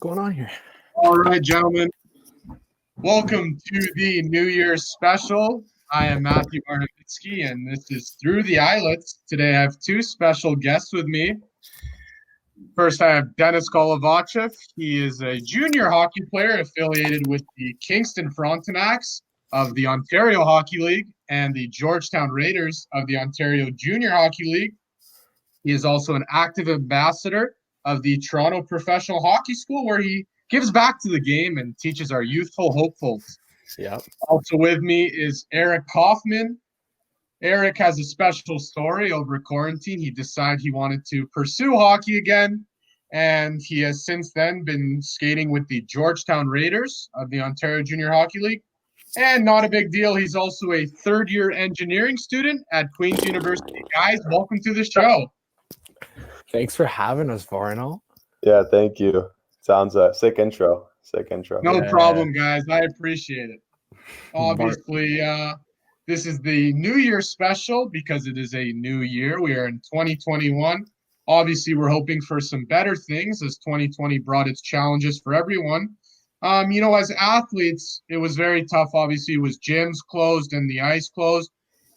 Going on here? All right, gentlemen. Welcome to the New Year's special. I am Matthew Arnovitsky, and this is Through the Islets. Today I have two special guests with me. First, I have Dennis Golovatchev. He is a junior hockey player affiliated with the Kingston Frontenacs of the Ontario Hockey League and the Georgetown Raiders of the Ontario Junior Hockey League. He is also an active ambassador of the Toronto Professional Hockey School, where he gives back to the game and teaches our youthful hopefuls. Yep. Also with me is Eric Kofman. Eric has a special story. Over quarantine, he decided he wanted to pursue hockey again, and he has since then been skating with the Georgetown Raiders of the Ontario Junior Hockey League. And not a big deal, he's also a third-year engineering student at Queen's University. Guys, welcome to the show. Thanks for having us, Varno. Yeah, thank you. Sounds sick intro. No problem, guys. I appreciate it. Obviously, this is the New Year special because it is a new year. We are in 2021. Obviously, we're hoping for some better things as 2020 brought its challenges for everyone. As athletes, it was very tough. Obviously, it was gyms closed and the ice closed.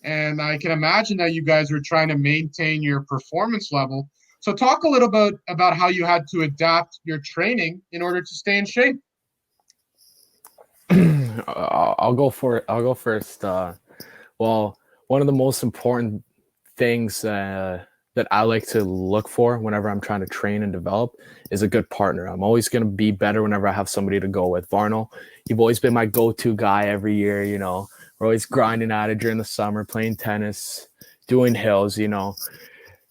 And I can imagine that you guys were trying to maintain your performance level. So talk a little bit about how you had to adapt your training in order to stay in shape. I'll go first. Well, one of the most important things that I like to look for whenever I'm trying to train and develop is a good partner. I'm always going to be better whenever I have somebody to go with. Varno, you've always been my go-to guy every year. We're always grinding at it during the summer, playing tennis, doing hills.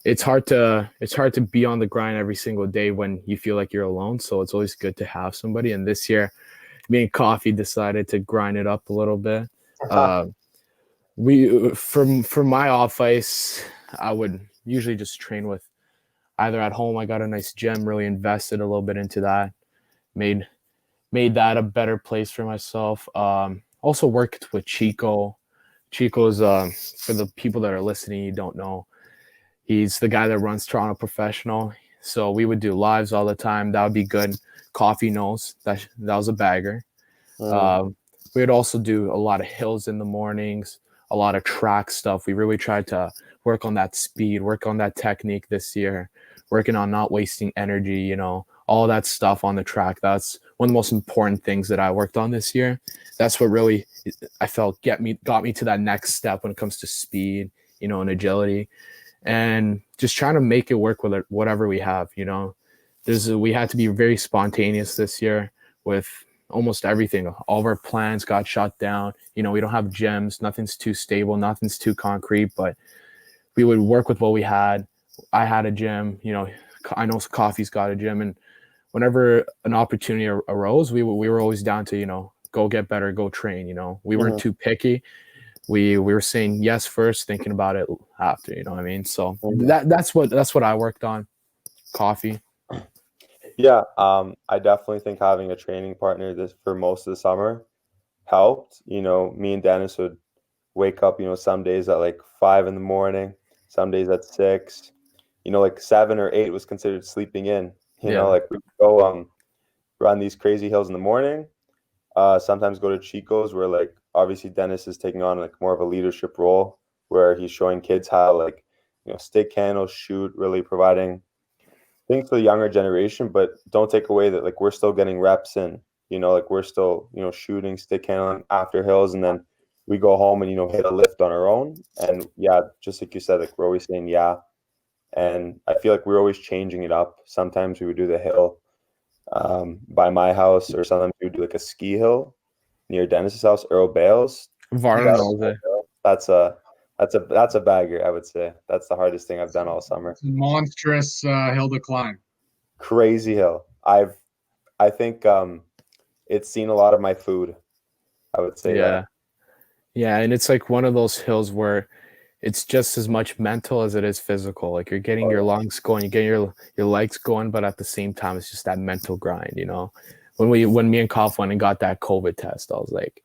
It's hard to be on the grind every single day when you feel like you're alone. So it's always good to have somebody. And this year, me and Coffee decided to grind it up a little bit. For my off ice, I would usually just train with either at home. I got a nice gym, really invested a little bit into that, made that a better place for myself. Also worked with Chico. Chico's for the people that are listening, you don't know, he's the guy that runs Toronto Professional. So we would do lives all the time. That would be good. Coffee knows that was a bagger. We would also do a lot of hills in the mornings, a lot of track stuff. We really tried to work on that speed, work on that technique this year, working on not wasting energy, all that stuff on the track. That's one of the most important things that I worked on this year. That's what really, I felt, got me to that next step when it comes to speed, and agility, and just trying to make it work with whatever we have. We had to be very spontaneous this year with almost everything. All of our plans got shut down. We don't have gyms. Nothing's too stable. Nothing's too concrete. But we would work with what we had. I had a gym. I know Coffee's got a gym. And whenever an opportunity arose, we were always down to, go get better, go train. We weren't too picky. We were saying yes first, thinking about it after. You know what I mean? So that's what I worked on. Coffee. Yeah, I definitely think having a training partner for most of the summer helped. Me and Dennis would wake up, some days at like 5 a.m, some days at 6. Like 7 or 8 was considered sleeping in. Like we go run these crazy hills in the morning. Sometimes go to Chico's, where like obviously Dennis is taking on like more of a leadership role, where he's showing kids how stick handle, shoot, really providing things for the younger generation, but don't take away that like we're still getting reps in, like we're still, shooting, stick handling after hills, and then we go home and, hit a lift on our own. And yeah, just like you said, like we're always saying yeah. And I feel like we're always changing it up. Sometimes we would do the hill by my house, or sometimes we would do like a ski hill near Dennis's house, Earl Bales. That's a bagger, I would say. That's the hardest thing I've done all summer. It's a monstrous hill to climb. Crazy hill. I think it's seen a lot of my food, I would say. Yeah, and it's like one of those hills where it's just as much mental as it is physical. Like you're getting your lungs going, you get your legs going, but at the same time, it's just that mental grind. When me and Koff went and got that COVID test, I was like,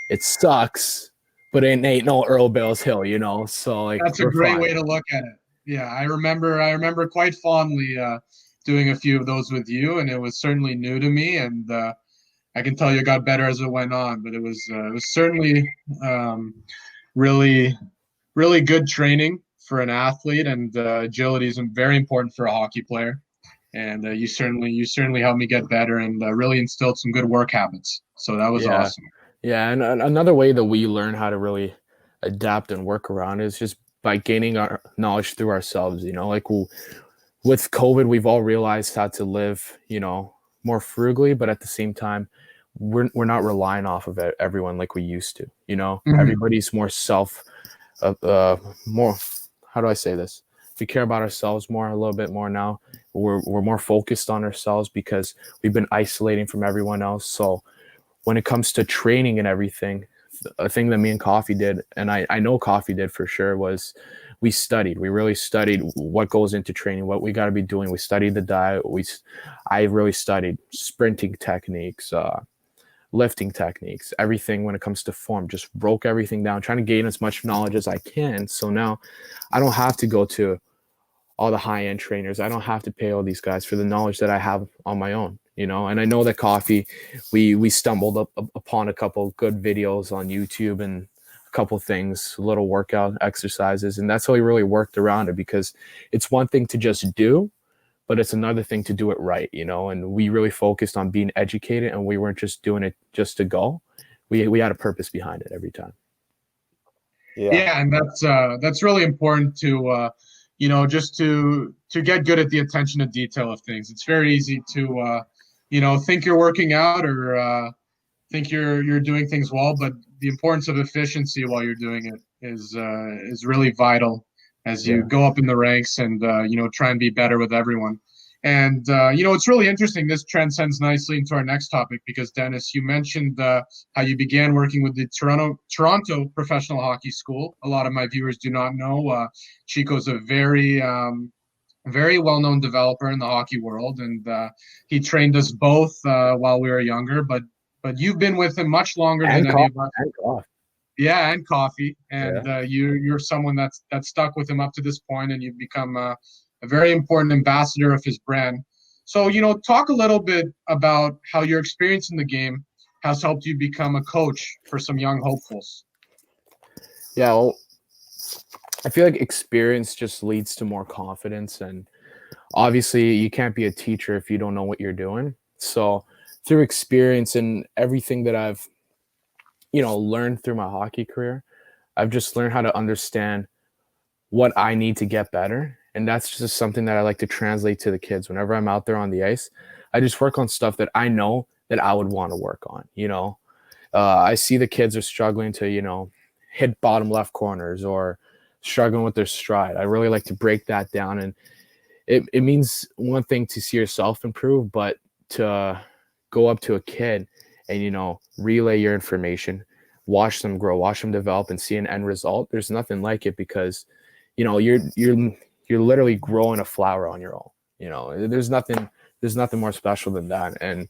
it sucks, but it ain't no Earl Bales Hill, So like that's a great way to look at it. Yeah, I remember quite fondly doing a few of those with you, and it was certainly new to me. And I can tell you it got better as it went on, but it was certainly really really good training for an athlete, and agility is very important for a hockey player. And you certainly helped me get better and really instilled some good work habits. So that was Yeah. awesome. Yeah. And another way that we learn how to really adapt and work around is just by gaining our knowledge through ourselves. Like with COVID, we've all realized how to live, more frugally, but at the same time, we're not relying off of everyone like we used to. Everybody's more more, how do I say this? We care about ourselves a little bit more now. We're more focused on ourselves because we've been isolating from everyone else. So when it comes to training and everything, a thing that me and Coffee did, and I know Coffee did for sure, was we studied. We really studied what goes into training, what we got to be doing. We studied the diet. I really studied sprinting techniques, lifting techniques, everything when it comes to form. Just broke everything down, trying to gain as much knowledge as I can. So now I don't have to go to all the high-end trainers. I don't have to pay all these guys for the knowledge that I have on my own. And I know that Coffee, we stumbled upon a couple good videos on YouTube and a couple things, little workout exercises, and that's how we really worked around it, because it's one thing to just do, but it's another thing to do it right, and we really focused on being educated, and we weren't just doing it just to go. We had a purpose behind it every time. Yeah, and that's really important to just to get good at the attention to detail of things. It's very easy to think you're working out or think you're doing things well, but the importance of efficiency while you're doing it is really vital as you go up in the ranks and try and be better with everyone. And it's really interesting. This transcends nicely into our next topic because, Dennis, you mentioned how you began working with the Toronto Professional Hockey School. A lot of my viewers do not know Chico's a very well-known developer in the hockey world, and he trained us both while we were younger. But you've been with him much longer than any of us. And Coffee. Yeah, and Coffee, and you're someone that's stuck with him up to this point, and you've become a very important ambassador of his brand. So talk a little bit about how your experience in the game has helped you become a coach for some young hopefuls. Yeah, well, I feel like experience just leads to more confidence, and obviously you can't be a teacher if you don't know what you're doing. So through experience and everything that I've learned through my hockey career, I've just learned how to understand what I need to get better, and that's just something that I like to translate to the kids whenever I'm out there on the ice. I just work on stuff that I know that I would want to work on. I see the kids are struggling to hit bottom left corners or struggling with their stride. I really like to break that down, and it means one thing to see yourself improve, but to go up to a kid and relay your information, watch them grow, watch them develop, and see an end result. There's nothing like it, because you're literally growing a flower on your own. There's nothing more special than that. And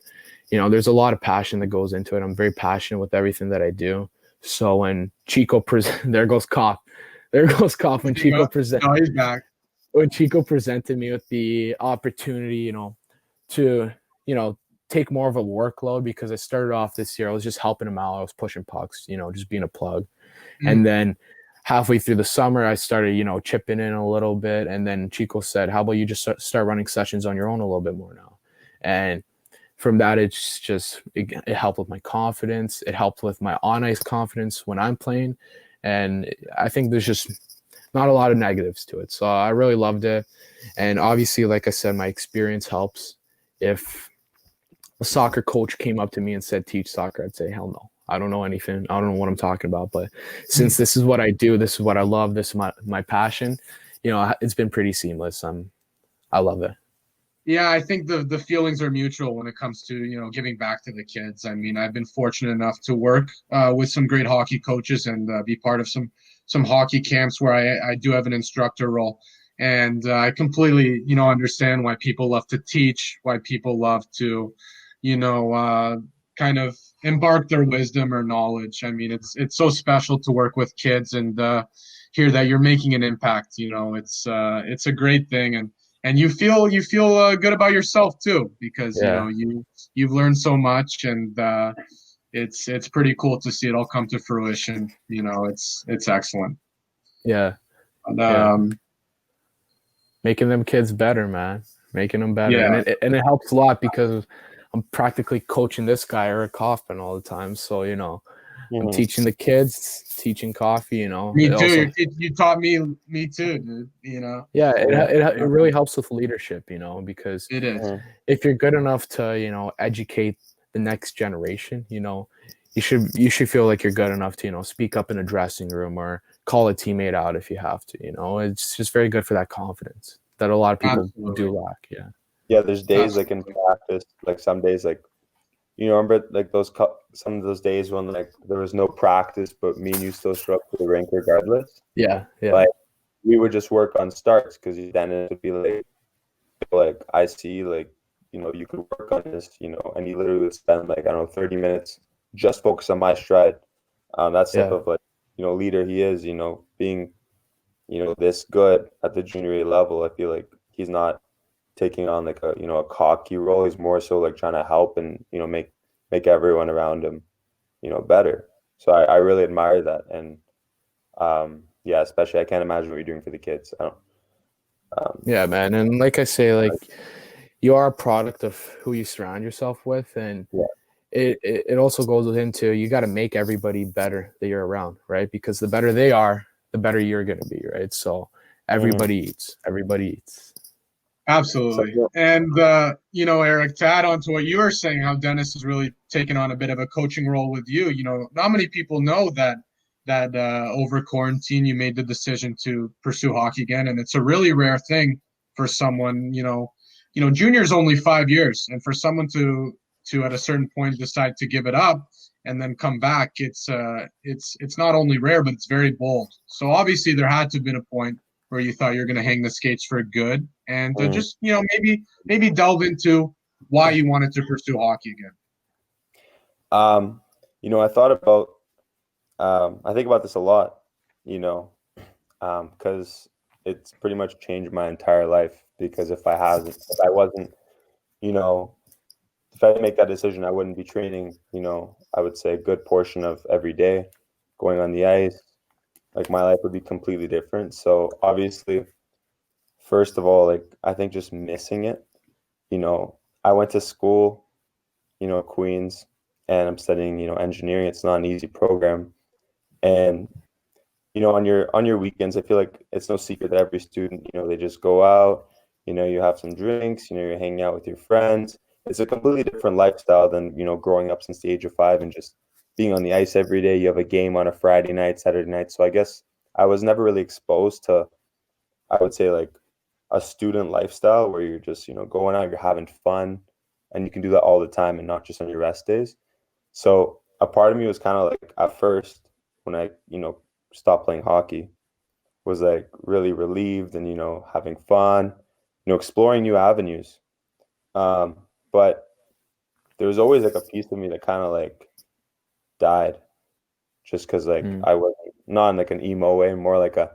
there's a lot of passion that goes into it. I'm very passionate with everything that I do. So when Chico there goes Cough. When Chico when Chico presented me with the opportunity, to take more of a workload, because I started off this year, I was just helping him out. I was pushing pucks, just being a plug. And then halfway through the summer, I started, chipping in a little bit. And then Chico said, how about you just start running sessions on your own a little bit more now? And from that, it helped with my confidence. It helped with my on-ice confidence when I'm playing. And I think there's just not a lot of negatives to it. So I really loved it. And obviously, like I said, my experience helps. If a soccer coach came up to me and said, teach soccer, I'd say, hell no. I don't know anything. I don't know what I'm talking about. But since this is what I do, this is what I love, this is my passion, it's been pretty seamless. I love it. Yeah, I think the feelings are mutual when it comes to, giving back to the kids. I mean, I've been fortunate enough to work with some great hockey coaches and be part of some hockey camps where I do have an instructor role. And I completely, understand why people love to teach, why people love to, kind of embark their wisdom or knowledge. I mean, it's so special to work with kids and hear that you're making an impact. It's a great thing. And and you feel good about yourself too, because Yeah. you've learned so much, and it's pretty cool to see it all come to fruition. It's excellent. Yeah. And, Yeah. Making them kids better, man. Making them better. Yeah. And it helps a lot because I'm practically coaching this guy, Eric Kofman, all the time. So, I'm teaching the kids, teaching coffee, Me It too. also, You taught me too, dude. yeah, it really helps with leadership, because It is. if you're good enough to, educate the next generation, you should feel like you're good enough to, speak up in a dressing room or call a teammate out if you have to, It's just very good for that confidence that a lot of people do lack. Yeah. Yeah, there's days like in practice, like some days like remember like some of those days when like there was no practice, but me and you still showed up to the rink regardless. Yeah. Yeah. Like we would just work on starts because then it would be like I see like you could work on this, and he literally would spend like I don't know 30 minutes just focus on my stride. That's the type of like leader he is. Being this good at the junior A level, I feel like he's not taking on like a cocky role. He's more so like trying to help and make everyone around him better. So I really admire that, and yeah, especially I can't imagine what you're doing for the kids. I don't. Yeah, man, and like I say, like you are a product of who you surround yourself with, and it also goes into you got to make everybody better that you're around, right? Because the better they are, the better you're going to be, right? So everybody eats. Absolutely. And, Eric, to add on to what you were saying, how Dennis has really taken on a bit of a coaching role with you, not many people know that over quarantine, you made the decision to pursue hockey again. And it's a really rare thing for someone, junior's only 5 years. And for someone to at a certain point decide to give it up and then come back, it's not only rare, but it's very bold. So obviously there had to have been a point where you thought you're going to hang the skates for good, and just maybe delve into why you wanted to pursue hockey again. I thought about I think about this a lot, because it's pretty much changed my entire life. Because if I wasn't, if I didn't make that decision, I wouldn't be training. I would say a good portion of every day, going on the ice. Like my life would be completely different. So obviously, first of all, like I think just missing it. I went to school, Queens, and I'm studying, engineering. It's not an easy program, and on your weekends, I feel like it's no secret that every student, they just go out. You have some drinks. You're hanging out with your friends. It's a completely different lifestyle than growing up since the age of 5 and just being on the ice every day. You have a game on a Friday night, Saturday night. So I guess I was never really exposed to, I would say, like a student lifestyle where you're just, going out, you're having fun, and you can do that all the time and not just on your rest days. So a part of me was kind of like, at first, when I, stopped playing hockey, was like really relieved and, having fun, exploring new avenues. But there was always like a piece of me that kind of like died just because like I was not in like an emo way, more like I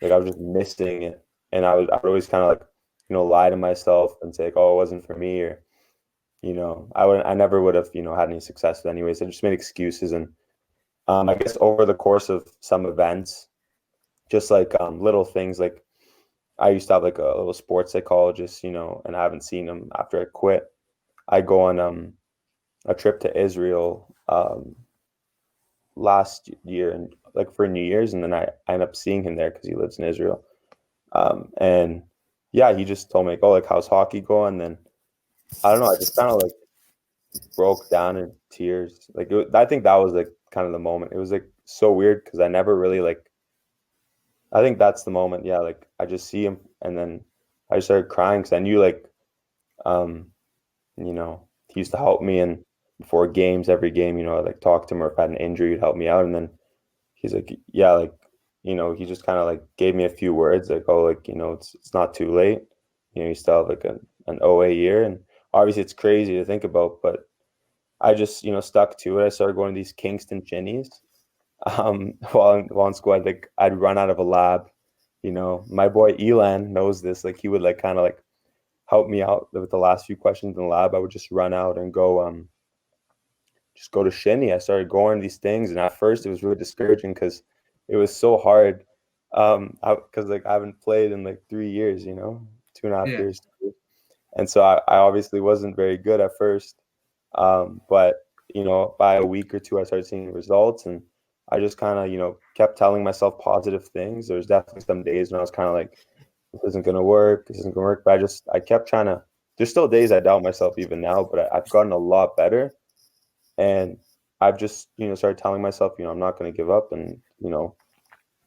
was just missing it. And I would always kind of like, lie to myself and say like, oh, it wasn't for me, or, I never would have, had any success with anyways. I just made excuses. And I guess over the course of some events, just like little things, like I used to have like a little sports psychologist, and I haven't seen him after I quit. I go on a trip to Israel last year, and like for New Year's, and then I end up seeing him there because he lives in Israel. And yeah, he just told me like, oh, like how's hockey going? And then I don't know, I just kind of like broke down in tears. Like I think that was like kind of the moment. It was like so weird because I never really like. I think that's the moment. Yeah, like I just see him, and then I just started crying because I knew like, he used to help me, and before games, every game, I like talk to him, or if I had an injury, he'd help me out, and then he's like, yeah, like, he just kind of like gave me a few words, like, oh, like, it's not too late, you still have like an OA year, and obviously it's crazy to think about, but I just, stuck to it. I started going to these Kingston Chinnies. While in school, I'd run out of a lab. My boy Elan knows this. Like he would like kind of like help me out with the last few questions in the lab, I would just run out and go just go to shinny. I started going these things, and at first it was really discouraging because it was so hard. Because like I haven't played in like 3 years, 2.5 Yeah. years, and so I obviously wasn't very good at first. But by a week or two, I started seeing results, and I just kind of kept telling myself positive things. There's definitely some days when I was kind of like, this isn't gonna work, but I kept trying to. There's still days I doubt myself even now, but I've gotten a lot better. And I've just, started telling myself, I'm not going to give up, and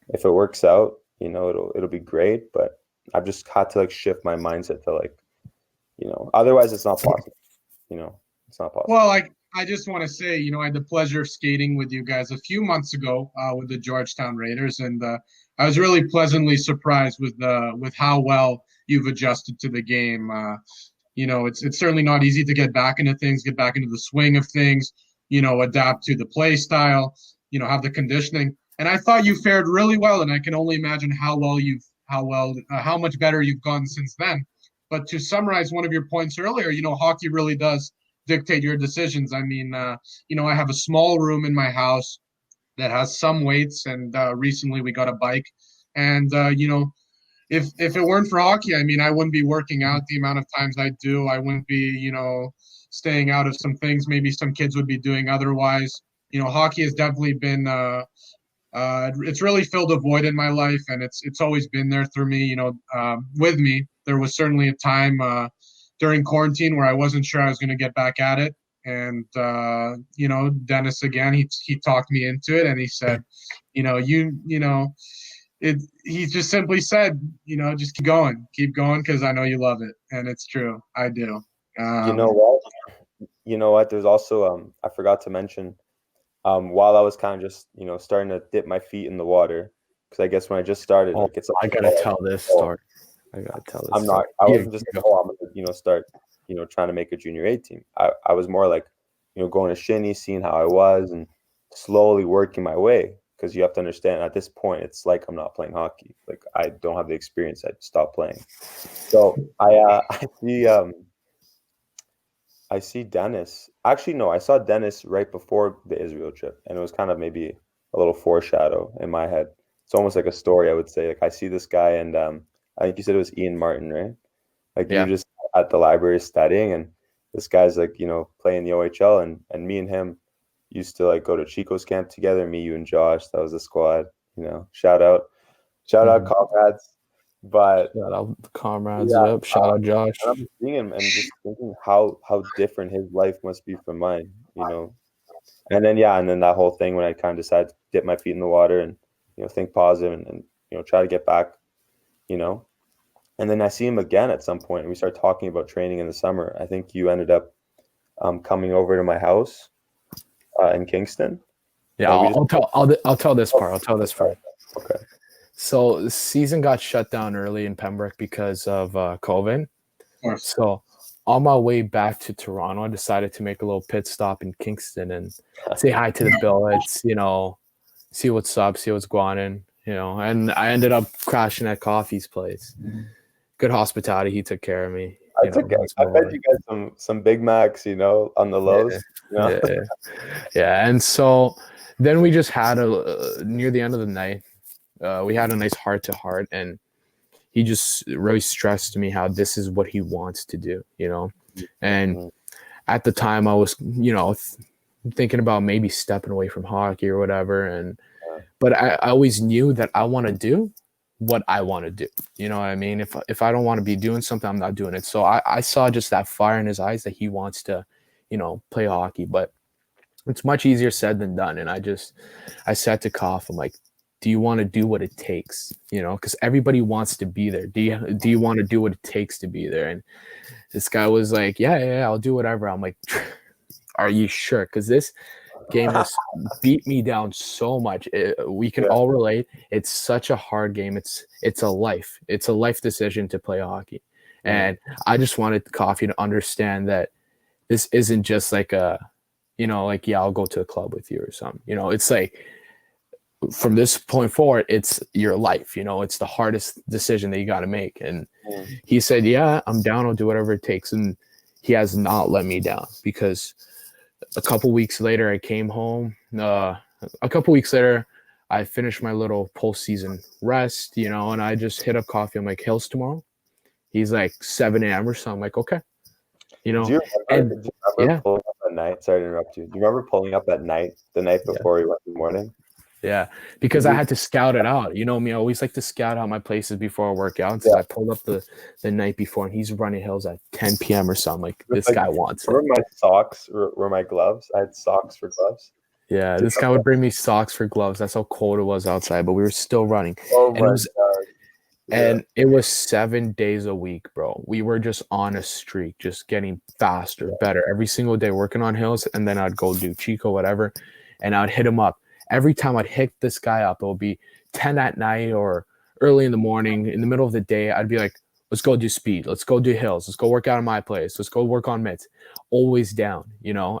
if it works out, it'll be great. But I've just had to like shift my mindset to like, otherwise it's not possible. It's not possible. Well, I just want to say, I had the pleasure of skating with you guys a few months ago with the Georgetown Raiders, and I was really pleasantly surprised with how well you've adjusted to the game. It's certainly not easy to get back into things, get back into the swing of things, adapt to the play style, have the conditioning. And I thought you fared really well, and I can only imagine how much better you've gone since then. But to summarize one of your points earlier, hockey really does dictate your decisions. I mean, I have a small room in my house that has some weights, and recently we got a bike. And if it weren't for hockey, I mean, I wouldn't be working out the amount of times I do. I wouldn't be, staying out of some things maybe some kids would be doing otherwise. Hockey has definitely been it's really filled a void in my life, and it's always been there through me. With me, there was certainly a time during quarantine where I wasn't sure I was going to get back at it, and Dennis again, he talked me into it, and he said, he just simply said, just keep going, because I know you love it, and it's true, I do. You know what? There's also I forgot to mention. While I was kind of just, starting to dip my feet in the water, because I guess when I just started, like I gotta tell this story. I wasn't just, I'm gonna, start, trying to make a junior A team. I was more like, going to shinny, seeing how I was, and slowly working my way. Because you have to understand, at this point, it's like I'm not playing hockey. Like I don't have the experience. I stopped playing. So I see Dennis. Actually, no, I saw Dennis right before the Israel trip, and it was kind of maybe a little foreshadow in my head. It's almost like a story, I would say. Like I see this guy, and I think you said it was Ian Martin, right? Like you were just at the library studying, and this guy's like, playing the OHL, and me and him used to like go to Chico's camp together. Me, you, and Josh. That was the squad. Shout out, comrades. But shout out the comrades. Yep. Shout out Josh. I'm seeing him and just thinking how different his life must be from mine, And then that whole thing when I kind of decided to dip my feet in the water and think positive and try to get back, And then I see him again at some point, and we start talking about training in the summer. I think you ended up coming over to my house in Kingston. Yeah, I'll tell this part. Okay. So the season got shut down early in Pembroke because of COVID. Of course. So on my way back to Toronto, I decided to make a little pit stop in Kingston and say hi to the Billets, see what's up, see what's going on, and I ended up crashing at Coffee's place. Good hospitality. He took care of me. I bet you got some Big Macs, on the lows. Yeah. And so then we just had near the end of the night, we had a nice heart-to-heart, and he just really stressed to me how this is what he wants to do, And at the time I was, thinking about maybe stepping away from hockey or whatever. But I always knew that I want to do what I want to do. You know what I mean? If I don't want to be doing something, I'm not doing it. So I saw just that fire in his eyes that he wants to, play hockey, but it's much easier said than done. And I said to Koff, I'm like, do you want to do what it takes? Because everybody wants to be there. Do you want to do what it takes to be there? And this guy was like, yeah, I'll do whatever. I'm like, are you sure? Because this game has beat me down so much. We can all relate. It's such a hard game. It's a life. It's a life decision to play hockey. And I just wanted Coffee to understand that this isn't just like I'll go to a club with you or something. It's like, from this point forward, it's your life. It's the hardest decision that you got to make. And he said, yeah, I'm down. I'll do whatever it takes. And he has not let me down, because a couple weeks later, I came home. A couple weeks later, I finished my little postseason rest, and I just hit up Coffee. I'm like, Hills tomorrow? He's like 7 a.m. or something. I'm like, okay. Do you remember pulling up at night? Sorry to interrupt you. Do you remember pulling up at night, the night before we went in the morning? Yeah, because I had to scout it out. You know me, I always like to scout out my places before I work out. So I pulled up the night before, and he's running hills at 10 p.m. or something. Like, this guy wants it. My socks were my gloves. I had socks for gloves. Yeah, this guy would bring me socks for gloves. That's how cold it was outside, but we were still running. Oh my God. And it was 7 days a week, bro. We were just on a streak, just getting faster, better every single day, working on hills. And then I'd go do Chico, whatever, and I'd hit him up. Every time I'd hit this guy up, it would be 10 at night or early in the morning. In the middle of the day, I'd be like, let's go do speed. Let's go do hills. Let's go work out in my place. Let's go work on mitts. Always down,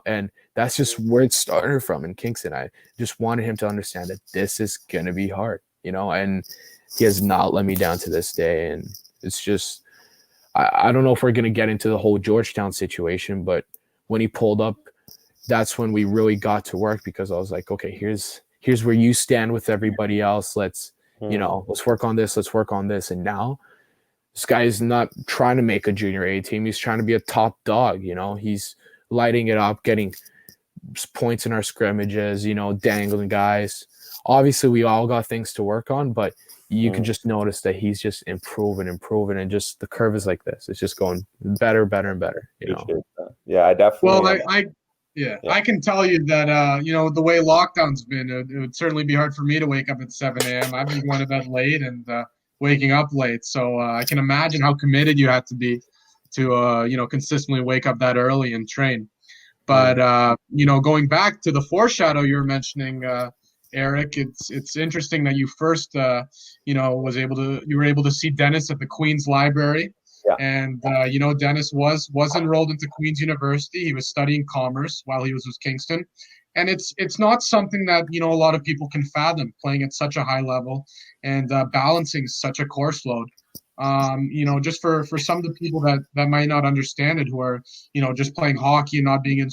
and that's just where it started from in Kingston. I just wanted him to understand that this is going to be hard, and he has not let me down to this day. And it's just, I don't know if we're going to get into the whole Georgetown situation, but when he pulled up, that's when we really got to work, because I was like, okay, here's where you stand with everybody else. Let's, let's work on this. Let's work on this. And now this guy is not trying to make a junior A team. He's trying to be a top dog. He's lighting it up, getting points in our scrimmages, dangling guys. Obviously, we all got things to work on, but you can just notice that he's just improving, and just the curve is like this. It's just going better, better, and better. Yeah, I definitely. Well, I can tell you that the way lockdown's been, it would certainly be hard for me to wake up at 7 a.m. I've been going to bed late and waking up late, so I can imagine how committed you have to be to consistently wake up that early and train. But going back to the foreshadow you were mentioning, Eric, it's interesting that you first you were able to see Dennis at the Queen's Library. Yeah. And Dennis was enrolled into Queen's University. He was studying commerce while he was with Kingston. And it's not something that a lot of people can fathom, playing at such a high level and balancing such a course load. Just for some of the people that might not understand it, who are just playing hockey and not being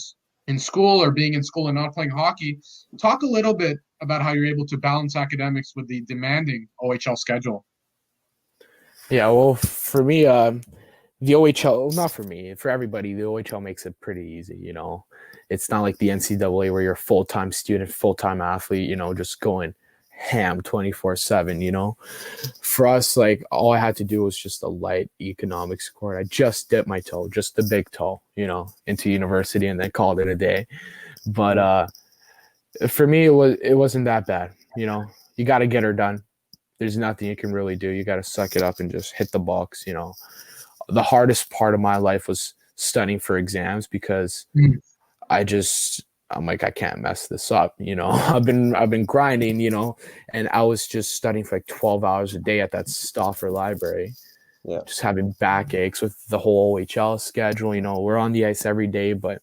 in school, or being in school and not playing hockey, talk a little bit about how you're able to balance academics with the demanding OHL schedule. Yeah, well, for me, the OHL, not for me, for everybody, the OHL makes it pretty easy, It's not like the NCAA where you're a full-time student, full-time athlete, just going ham 24/7, For us, like, all I had to do was just a light economics course. I just dipped my toe, just the big toe, into university, and then called it a day. But for me, it wasn't that bad, You got to get her done. There's nothing you can really do. You got to suck it up and just hit the box. The hardest part of my life was studying for exams, because I'm like, I can't mess this up. I've been grinding, and I was just studying for like 12 hours a day at that Stauffer library. Yeah. Just having backaches with the whole OHL schedule. We're on the ice every day, but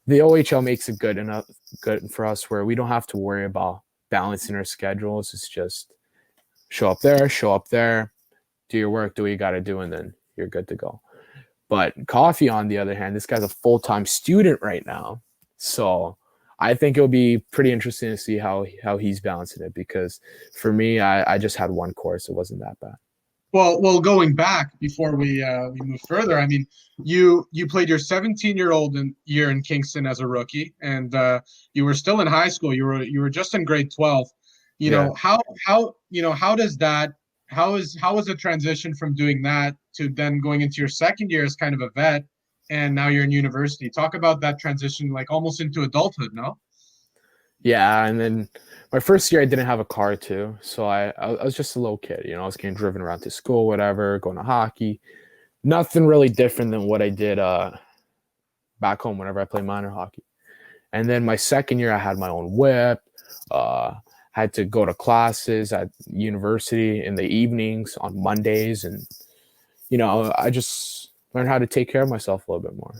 the OHL makes it good for us, where we don't have to worry about balancing our schedules. It's just show up there, do your work, do what you got to do, and then you're good to go. But Coffee, on the other hand, this guy's a full-time student right now. So I think it'll be pretty interesting to see how he's balancing it, because for me, I just had one course. It wasn't that bad. Well, going back before we move further, I mean, you played your 17-year-old year in Kingston as a rookie, and you were still in high school. You were just in grade 12. How does that? How was the transition from doing that to then going into your second year as kind of a vet, and now you're in university? Talk about that transition, like almost into adulthood, no? Yeah, and then my first year I didn't have a car too, so I was just a little kid. I was getting driven around to school, whatever, going to hockey. Nothing really different than what I did back home whenever I played minor hockey. And then my second year I had my own whip. Had to go to classes at university in the evenings on Mondays, and I just learned how to take care of myself a little bit more.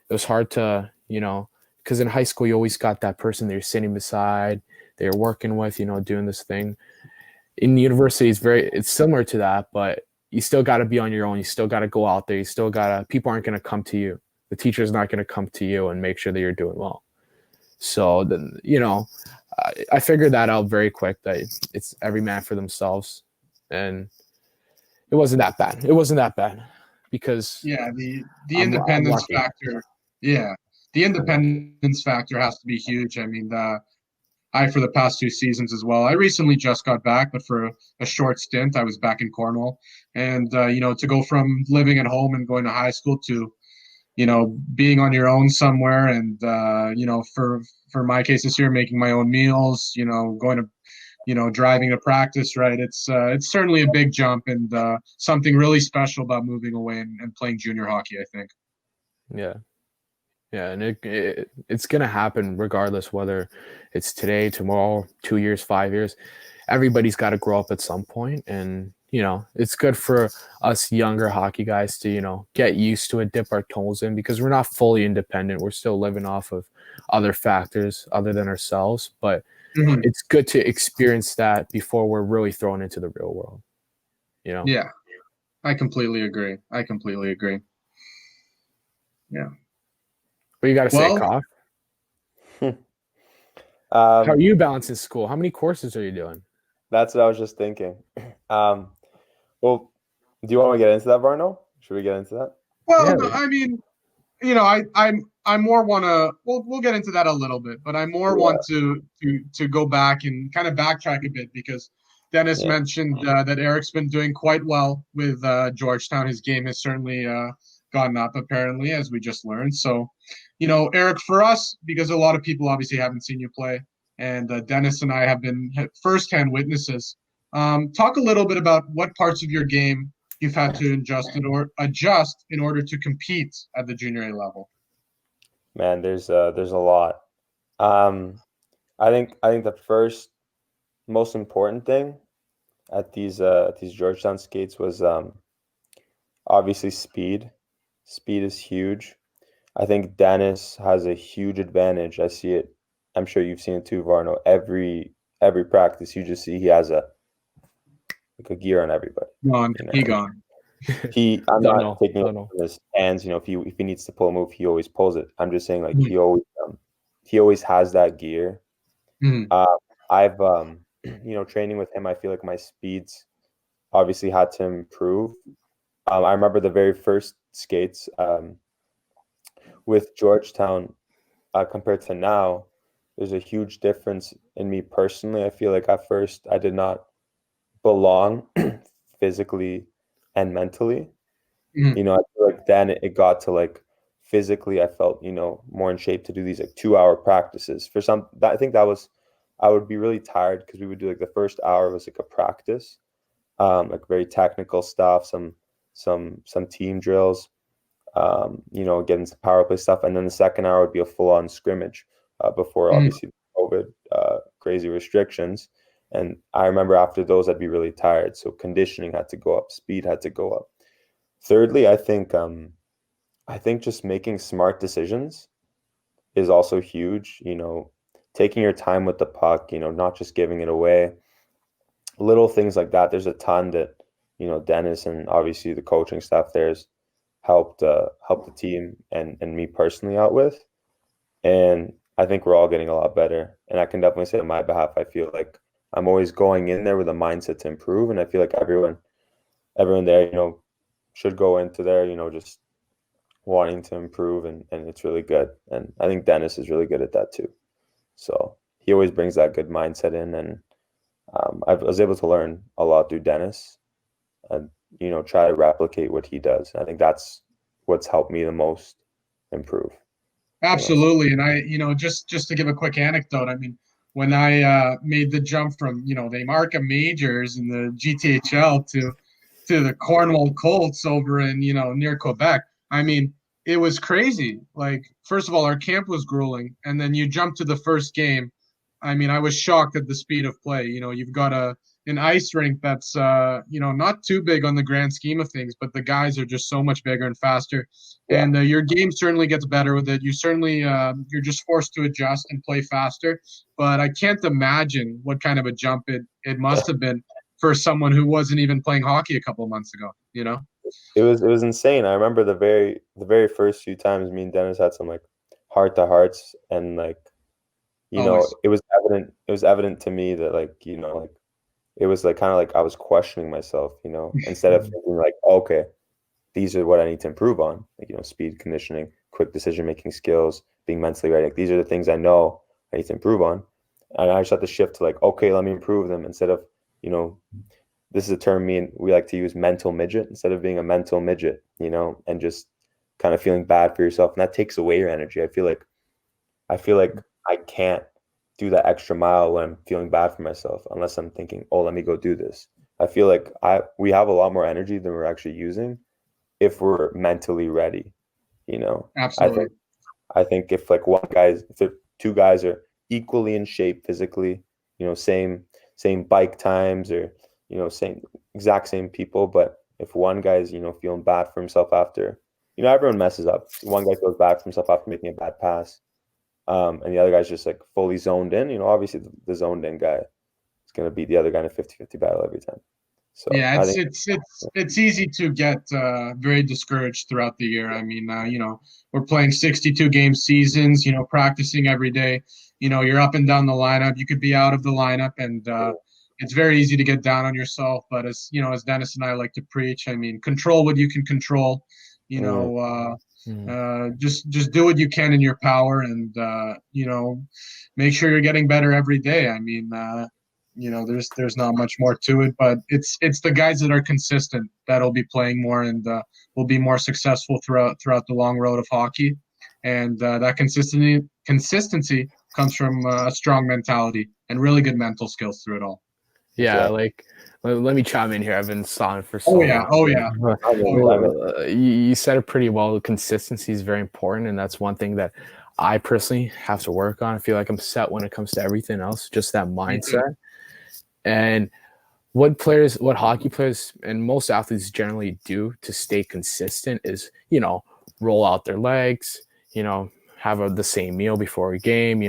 It was hard to because in high school you always got that person that you're sitting beside, that you're working with, doing this thing. In university it's similar to that, but you still got to be on your own. You still got to go out there. You still got to, people aren't going to come to you. The teacher's not going to come to you and make sure that you're doing well. So then, I figured that out very quick, that it's every man for themselves. And it wasn't that bad. It wasn't that bad because the I'm independence lucky. factor. Yeah, the independence factor has to be huge. I mean, for the past 2 seasons as well. I recently just got back, but for a short stint, I was back in Cornwall. And, to go from living at home and going to high school to, being on your own somewhere and, for my case this year, making my own meals, going to, driving to practice, right? It's certainly a big jump and something really special about moving away and playing junior hockey, I think. Yeah. Yeah, and it's going to happen regardless whether it's today, tomorrow, 2 years, 5 years. Everybody's got to grow up at some point, and it's good for us younger hockey guys to get used to it, dip our toes in, because we're not fully independent. We're still living off of other factors other than ourselves, but it's good to experience that before we're really thrown into the real world. Yeah, I completely agree. Yeah. What you got to say, Koff? How are you balancing school? How many courses are you doing? That's what I was just thinking. Well, do you want to get into that, Varno? Should we get into that? Well, yeah. I mean, I more want to. We'll get into that a little bit, but I more want to go back and kind of backtrack a bit because Dennis mentioned that Eric's been doing quite well with Georgetown. His game has certainly gotten up, apparently, as we just learned. So, Eric, for us, because a lot of people obviously haven't seen you play, and Dennis and I have been firsthand witnesses. Talk a little bit about what parts of your game you've had to adjust in order to compete at the junior A level. Man, there's a lot. I think the first most important thing at these Georgetown skates was obviously speed. Speed is huge. I think Dennis has a huge advantage. I see it. I'm sure you've seen it too, Varno. Every practice, you just see he has a gear on everybody. Gone. He gone. I'm not taking it from his hands. If he needs to pull a move, he always pulls it. I'm just saying, like he always has that gear. I've training with him, I feel like my speeds obviously had to improve. I remember the very first skates with Georgetown compared to now. There's a huge difference in me personally. I feel like at first I did not belong physically and mentally. I feel like then it got to like physically I felt, more in shape to do these like 2-hour practices. I think I would be really tired because we would do like the first hour was like a practice, like very technical stuff, some team drills, getting some power play stuff. And then the second hour would be a full on scrimmage before obviously COVID, crazy restrictions. And I remember after those, I'd be really tired. So conditioning had to go up, speed had to go up. Thirdly, I think just making smart decisions is also huge. Taking your time with the puck, not just giving it away. Little things like that. There's a ton that, Dennis and obviously the coaching staff there's helped the team and me personally out with. And I think we're all getting a lot better. And I can definitely say on my behalf, I feel like I'm always going in there with a mindset to improve. And I feel like everyone there, should go into there, just wanting to improve. And it's really good. And I think Dennis is really good at that too. So he always brings that good mindset in. And I was able to learn a lot through Dennis and, try to replicate what he does. I think that's what's helped me the most improve. Absolutely. And I, just to give a quick anecdote, I mean, when I made the jump from, the Marca Majors in the GTHL to the Cornwall Colts over in, near Quebec, I mean, it was crazy. Like, first of all, our camp was grueling. And then you jump to the first game. I mean, I was shocked at the speed of play. You've got an ice rink that's, not too big on the grand scheme of things, but the guys are just so much bigger and faster. Yeah. And your game certainly gets better with it. You certainly, you're just forced to adjust and play faster. But I can't imagine what kind of a jump it must have been for someone who wasn't even playing hockey a couple of months ago, you know? It was insane. I remember the very first few times me and Dennis had some like heart to hearts, and like Always. it was evident to me that like like it was like kind of like I was questioning myself, instead of thinking like, okay, these are what I need to improve on, like speed, conditioning, quick decision making skills, being mentally ready. Like these are the things I know I need to improve on, and I just had to shift to like, okay, let me improve them instead of you know this is a term me and we like to use, mental midget, instead of being a mental midget, and just kind of feeling bad for yourself, and that takes away your energy. I feel like I can't do that extra mile when I'm feeling bad for myself unless I'm thinking, oh, let me go do this. I feel like we have a lot more energy than we're actually using if we're mentally ready. You know, I Absolutely. think I think if two guys are equally in shape physically, same bike times, or exact same people, but if one guy's feeling bad for himself after, everyone messes up. One guy feels bad for himself after making a bad pass, and the other guy's just like fully zoned in. Obviously the zoned in guy is going to beat the other guy in a 50-50 battle every time. So Yeah, I it's think, it's it's it's easy to get very discouraged throughout the year. I mean, we're playing 62 game seasons, practicing every day. You're up and down the lineup. You could be out of the lineup, and it's very easy to get down on yourself. But as Dennis and I like to preach, I mean, control what you can control. You mm, know, Mm. just do what you can in your power, and make sure you're getting better every day. I mean, there's not much more to it, but it's the guys that are consistent that'll be playing more and will be more successful throughout the long road of hockey. And that consistency comes from a strong mentality and really good mental skills through it all. Yeah, exactly. like let me chime in here. I've been silent for Oh so yeah, long. oh yeah, oh yeah. You said it pretty well. Consistency is very important, and that's one thing that I personally have to work on. I feel like I'm set when it comes to everything else, just that Me too. mindset. And what hockey players and most athletes generally do to stay consistent is, roll out their legs, have the same meal before a game,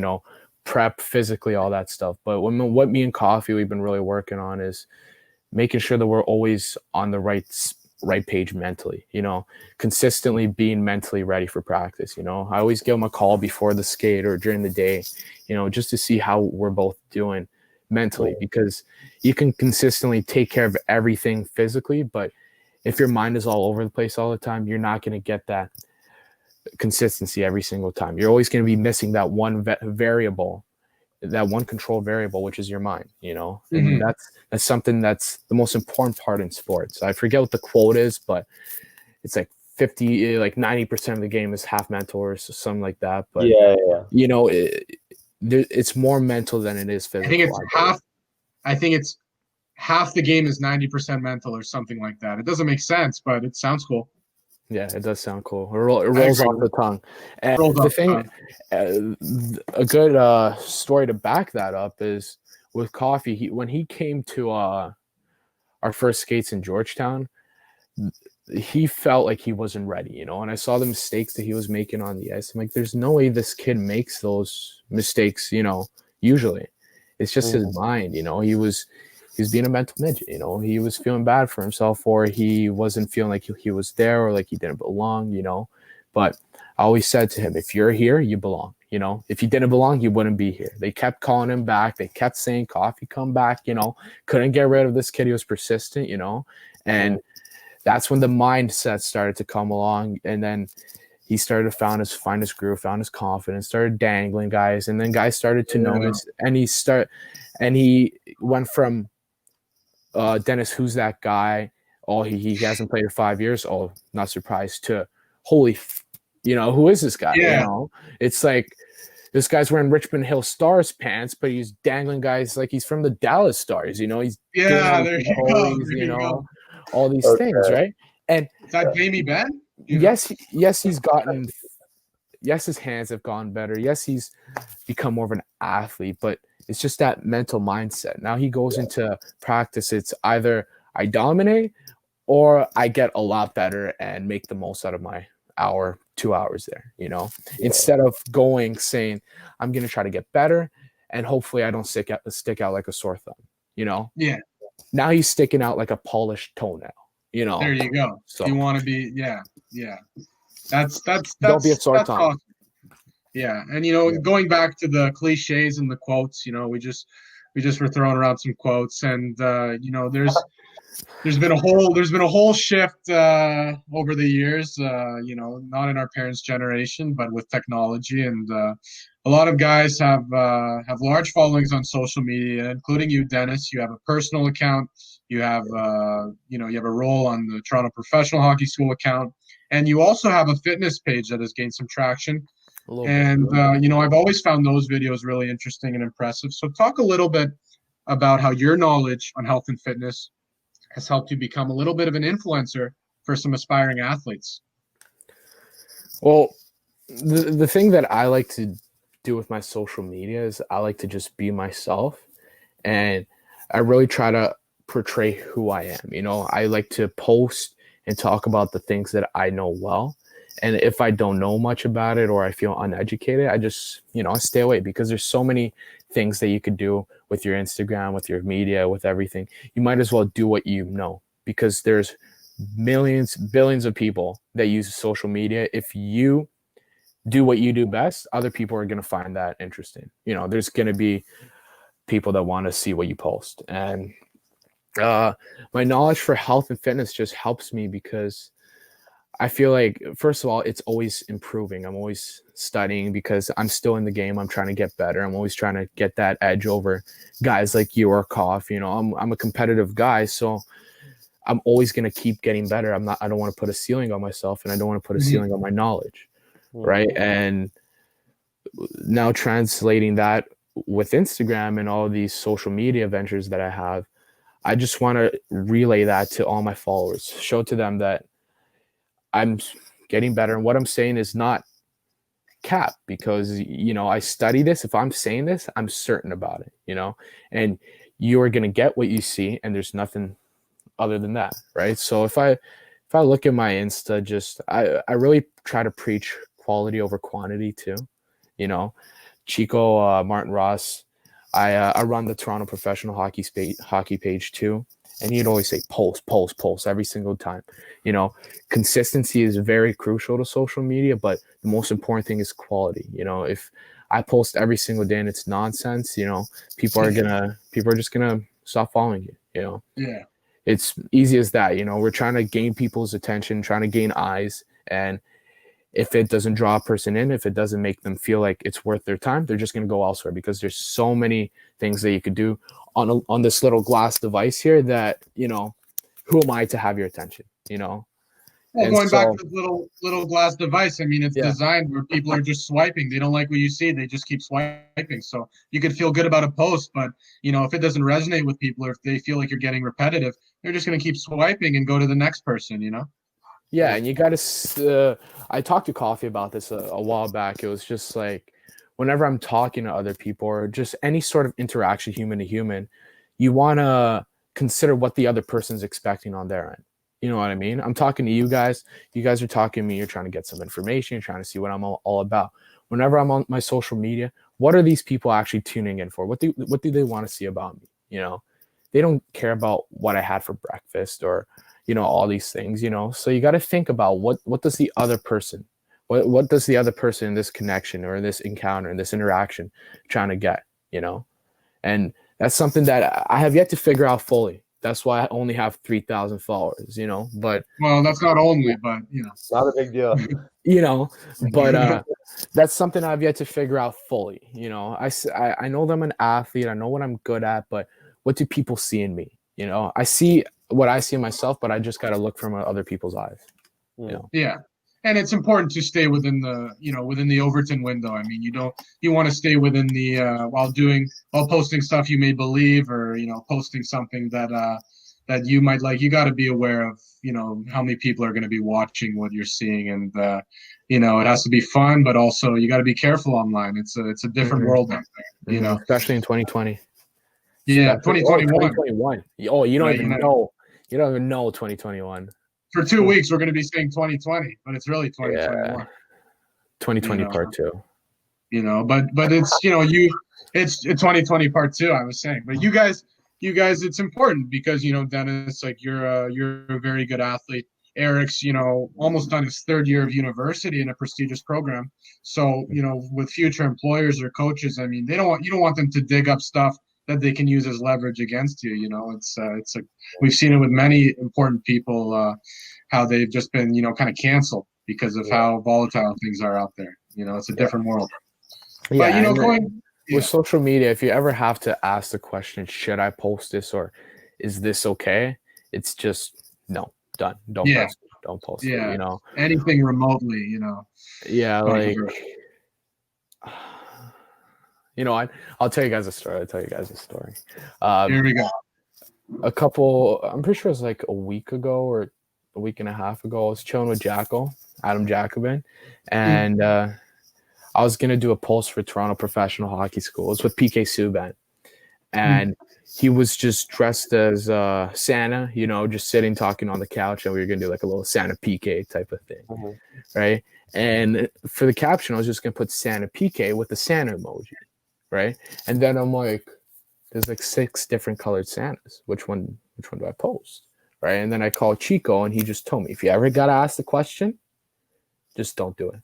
prep physically, all that stuff. But what me and Coffee we've been really working on is making sure that we're always on the right page mentally, consistently being mentally ready for practice. I always give them a call before the skate or during the day, just to see how we're both doing mentally, because you can consistently take care of everything physically, but if your mind is all over the place all the time, you're not going to get that consistency every single time. You're always going to be missing that one variable, that one controlled variable, which is your mind, and Mhm. that's something that's the most important part in sports. I forget what the quote is, but it's like 50, like 90% of the game is half mental or something like that. But Yeah, yeah. it's more mental than it is I think physical, it's I believe. half. I think it's half the game is 90% mental or something like that. It doesn't make sense, but it sounds cool. Yeah, it does sound cool. It I rolls agree. off the tongue. And Rolls the off the thing, tongue. a good story to back that up is with Coffee. When he came to our first skates in Georgetown, he felt like he wasn't ready, and I saw the mistakes that he was making on the ice. I'm like, there's no way this kid makes those mistakes, usually. It's just his Mhm. mind, he was being a mental midget, he was feeling bad for himself, or he wasn't feeling like he was there, or like he didn't belong, But I always said to him, if you're here, you belong. If you didn't belong, you wouldn't be here. They kept calling him back. They kept saying, Coffee, come back, couldn't get rid of this kid. He was persistent, and that's when the mindset started to come along, and then he started to find his groove, found his confidence, started dangling guys, and then guys started to Yeah. notice, and he went from Dennis, who's that guy? Oh, he hasn't played in 5 years. Oh, not surprised. To holy, who is this guy? Yeah. It's like this guy's wearing Richmond Hill Stars pants, but he's dangling guys like he's from the Dallas Stars. He's doing all Yeah. There these you go. goalies, There you go. all these things, Okay. right? And Is that Jamie Benn? yes, his hands have gotten better. Yes, he's become more of an athlete, but it's just that mental mindset. Now he goes into practice. It's either I dominate or I get a lot better and make the most out of my hour, 2 hours there, instead of saying, I'm going to try to get better and hopefully I don't stick out like a sore thumb, Yeah. now he's sticking out like a polished toenail, you know. There you go. So You want to be, yeah. That's don't be a sore that's tongue. awesome. Yeah, and going back to the cliches and the quotes, we just were throwing around some quotes, and there's been a whole shift over the years. Not in our parents' generation, but with technology, and a lot of guys have large followings on social media, including you, Dennis. You have a personal account. You have you have a role on the Toronto Professional Hockey School account, and you also have a fitness page that has gained some traction. And I've always found those videos really interesting and impressive. So talk a little bit about how your knowledge on health and fitness has helped you become a little bit of an influencer for some aspiring athletes. Well, the thing that I like to do with my social media is I like to just be myself, and I really try to portray who I am. I like to post and talk about the things that I know well. And if I don't know much about it or I feel uneducated, I just, I stay away, because there's so many things that you could do with your Instagram, with your media, with everything. You might as well do what you know, because there's millions, billions of people that use social media. If you do what you do best, other people are going to find that interesting. There's going to be people that want to see what you post. And my knowledge for health and fitness just helps me, because I feel like, first of all, it's always improving. I'm always studying, because I'm still in the game. I'm trying to get better. I'm always trying to get that edge over guys like you or Koff. I'm a competitive guy, so I'm always going to keep getting better. I don't want to put a ceiling on myself, and I don't want to put a ceiling on my knowledge. Right. And now translating that with Instagram and all these social media ventures that I have, I just want to relay that to all my followers, show to them that I'm getting better. And what I'm saying is not cap, because, I study this. If I'm saying this, I'm certain about it, and you are going to get what you see, and there's nothing other than that. Right. So if I look at my Insta, I really try to preach quality over quantity too. Chico, Martin Ross, I run the Toronto Professional Hockey page too. And he'd always say post every single time. Consistency is very crucial to social media, but the most important thing is quality. If I post every single day and it's nonsense, people are just gonna stop following you. Yeah. It's easy as that. We're trying to gain people's attention, trying to gain eyes, and if it doesn't draw a person in, if it doesn't make them feel like it's worth their time, they're just going to go elsewhere, because there's so many things that you could do on this little glass device here that, who am I to have your attention, Well, going back to the little glass device, it's designed where people are just swiping. They don't like what you see. They just keep swiping. So you could feel good about a post, but, if it doesn't resonate with people, or if they feel like you're getting repetitive, they're just going to keep swiping and go to the next person, Yeah, and you got to. I talked to Coffee about this a while back. It was just like, whenever I'm talking to other people, or just any sort of interaction, human to human, you want to consider what the other person's expecting on their end. You know what I mean? I'm talking to you guys. You guys are talking to me. You're trying to get some information. You're trying to see what I'm all about. Whenever I'm on my social media, what are these people actually tuning in for? What do they want to see about me? They don't care about what I had for breakfast, or all these things, so you got to think about what does the other person, what does the other person in this connection, or in this encounter, in this interaction, trying to get, and that's something that I have yet to figure out fully. That's why I only have 3,000 followers, but. Well, that's not only, but, It's not a big deal. But that's something I've yet to figure out fully. I know that I'm an athlete. I know what I'm good at, but what do people see in me? I see what I see in myself, but I just got to look from other people's eyes. Yeah. And it's important to stay within the Overton window. You want to stay within the, while posting stuff you may believe, or, posting something that you might like. You got to be aware of, how many people are going to be watching what you're seeing. And, it has to be fun, but also you got to be careful online. It's a different world out there, especially in 2020. Yeah, 2021. 2021. Oh, you don't even know. You don't even know 2021. For 2 weeks, we're going to be saying 2020, but it's really 2021. Yeah. 2020 part 2. But it's it's 2020 part 2. I was saying, but you guys you guys, it's important because, Dennis, like you're a very good athlete. Eric's, almost done his third year of university in a prestigious program. So, with future employers or coaches, I mean, you don't want them to dig up stuff that they can use as leverage against you. It's like we've seen it with many important people, how they've just been, kind of canceled because of how volatile things are out there. It's a different world. Yeah, But with social media, if you ever have to ask the question, should I post this or is this okay? It's just no, done. Don't post it. Don't post it. Anything remotely, Yeah, like I'll tell you guys a story. Here we go. I'm pretty sure it was like a week ago or a week and a half ago. I was chilling with Adam Jacobin, and I was gonna do a post for Toronto Professional Hockey School. It's with PK Subban, and he was just dressed as Santa, just sitting talking on the couch, and we were gonna do like a little Santa PK type of thing, right? And for the caption, I was just gonna put Santa PK with the Santa emoji, right? And then I'm like, there's like 6 different colored Santas. Which one do I post, right? And then I called Chico, and he just told me, if you ever gotta ask the question, just don't do it.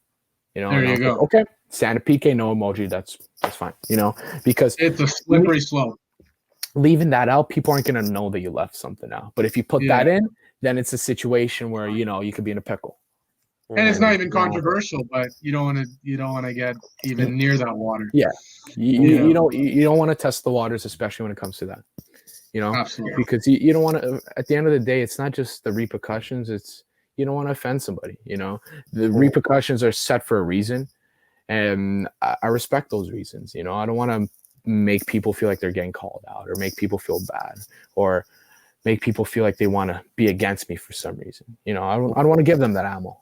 There you go. Like, okay, Santa PK, no emoji. That's fine. Because it's a slippery slope. Leaving that out, people aren't gonna know that you left something out. But if you put that in, then it's a situation where you could be in a pickle. And it's not even controversial, but you don't want to get even near that water. Yeah, you don't want to test the waters, especially when it comes to that. Absolutely. Because you don't want to. At the end of the day, it's not just the repercussions. It's you don't want to offend somebody. The repercussions are set for a reason, and I respect those reasons. I don't want to make people feel like they're getting called out, or make people feel bad, or make people feel like they want to be against me for some reason. I don't want to give them that ammo.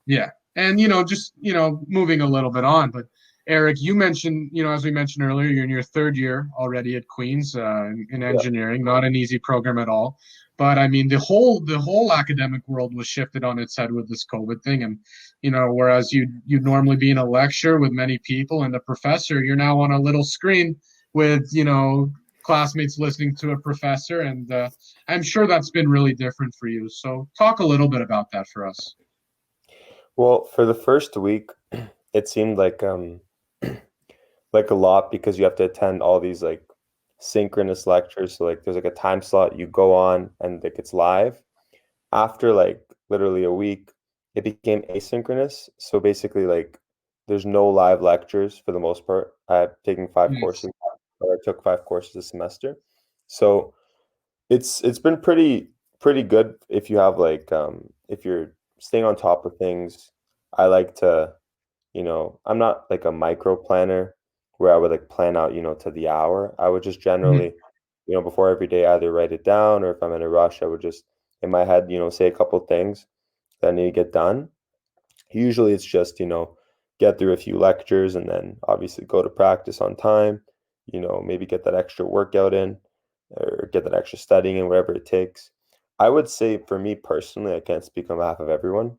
Yeah, and just moving a little bit on, but Eric, you mentioned, as we mentioned earlier, you're in your third year already at Queen's in engineering. Not an easy program at all. But I mean, the whole academic world was shifted on its head with this COVID thing, and whereas you'd normally be in a lecture with many people and a professor, you're now on a little screen with classmates listening to a professor, and I'm sure that's been really different for you. So talk a little bit about that for us. Well, for the first week, it seemed like a lot because you have to attend all these like synchronous lectures. So like there's like a time slot you go on and like it's live. After like literally a week, it became asynchronous. So basically like there's no live lectures for the most part. I've taken 5 courses, or I took 5 courses this semester. So it's been pretty good if you have like if you're staying on top of things. I like to, I'm not like a micro planner where I would like plan out, to the hour. I would just generally, before every day either write it down, or if I'm in a rush, I would just in my head, say a couple things that I need to get done. Usually it's just, get through a few lectures and then obviously go to practice on time, maybe get that extra workout in or get that extra studying in, whatever it takes. I would say for me personally, I can't speak on behalf of everyone,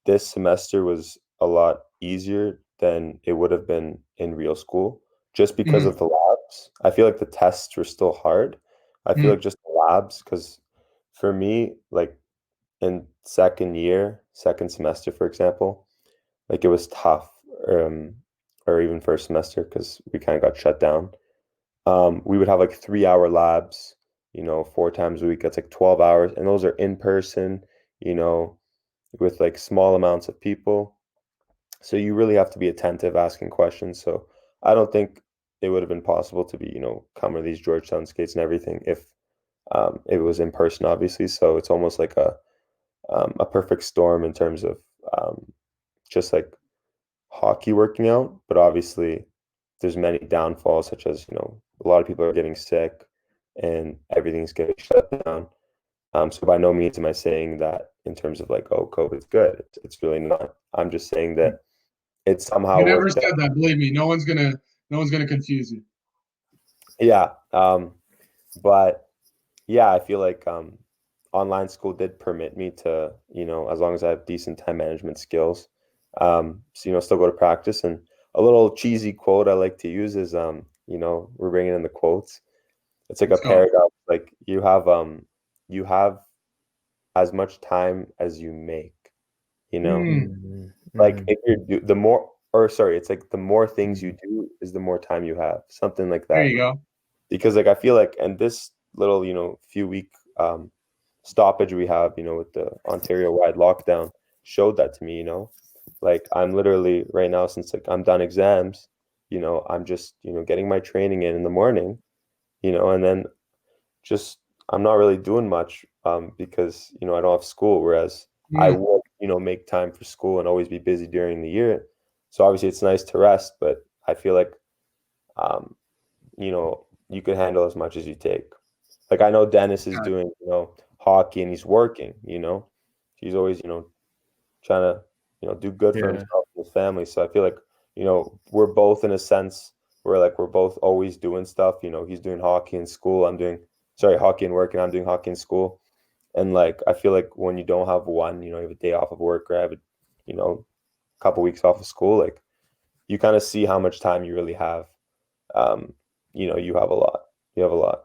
this semester was a lot easier than it would have been in real school just because of the labs. I feel like the tests were still hard. I feel like just the labs, because for me, like in second semester, for example, like it was tough, or even first semester because we kind of got shut down. We would have like 3-hour labs, 4 times a week. That's like 12 hours. And those are in person, you know, with like small amounts of people. So you really have to be attentive, asking questions. So I don't think it would have been possible to be, come to these Georgetown skates and everything if it was in person, obviously. So it's almost like a perfect storm in terms of just like hockey working out. But obviously, there's many downfalls, such as a lot of people are getting sick and everything's getting shut down. So by no means am I saying that in terms of like, oh, COVID's good. It's really not. I'm just saying that it's somehow You never worked said out. that. Believe me, no one's gonna confuse you. Yeah. But yeah, I feel like online school did permit me to, as long as I have decent time management skills, so, still go to practice. And a little cheesy quote I like to use is, we're bringing in the quotes. it's like a Let's go. paradox. Like you have as much time as you make, you know? Mm, Like Mhm. if the more, or sorry, it's like the more things you do is the more time you have, something like there that. you go. Because like I feel like, and this little, few week stoppage we have, with the Ontario wide lockdown showed that to me, like I'm literally right now, since like I'm done exams, I'm just, getting my training in the morning, and then just I'm not really doing much because I don't have school. Whereas I Mm, would make time for school and always be busy during the year. So obviously it's nice to rest, but I feel like um, you can handle as much as you take. Like I know Dennis is yeah, doing hockey and he's working. He's always trying to do good for Yeah. himself and his family. So I feel like we're both in a sense where like we're both always doing stuff. He's doing hockey in school. I'm doing hockey and work, and I'm doing hockey in school. And like I feel like when you don't have one, you have a day off of work or have a couple weeks off of school, like you kind of see how much time you really have. Um, you have a lot. You have a lot.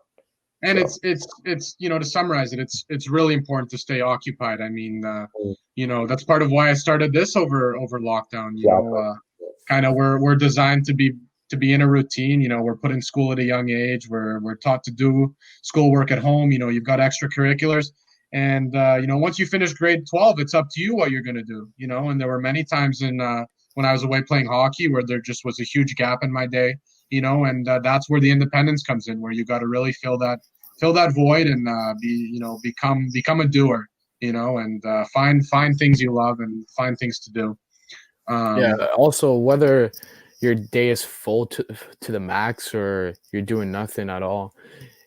and So it's to summarize it, it's really important to stay occupied. I mean, mm, that's part of why I started this over lockdown. exactly. Kind of we're designed to be in a routine. We're put in school at a young age. We're taught to do schoolwork at home. You've got extracurriculars, and once you finish grade 12, it's up to you what you're gonna do. And there were many times in when I was away playing hockey where there just was a huge gap in my day. And that's where the independence comes in, where you got to really fill that void and become a doer. And find things you love and find things to do. Yeah. Um, Also, whether your day is full to the max or you're doing nothing at all,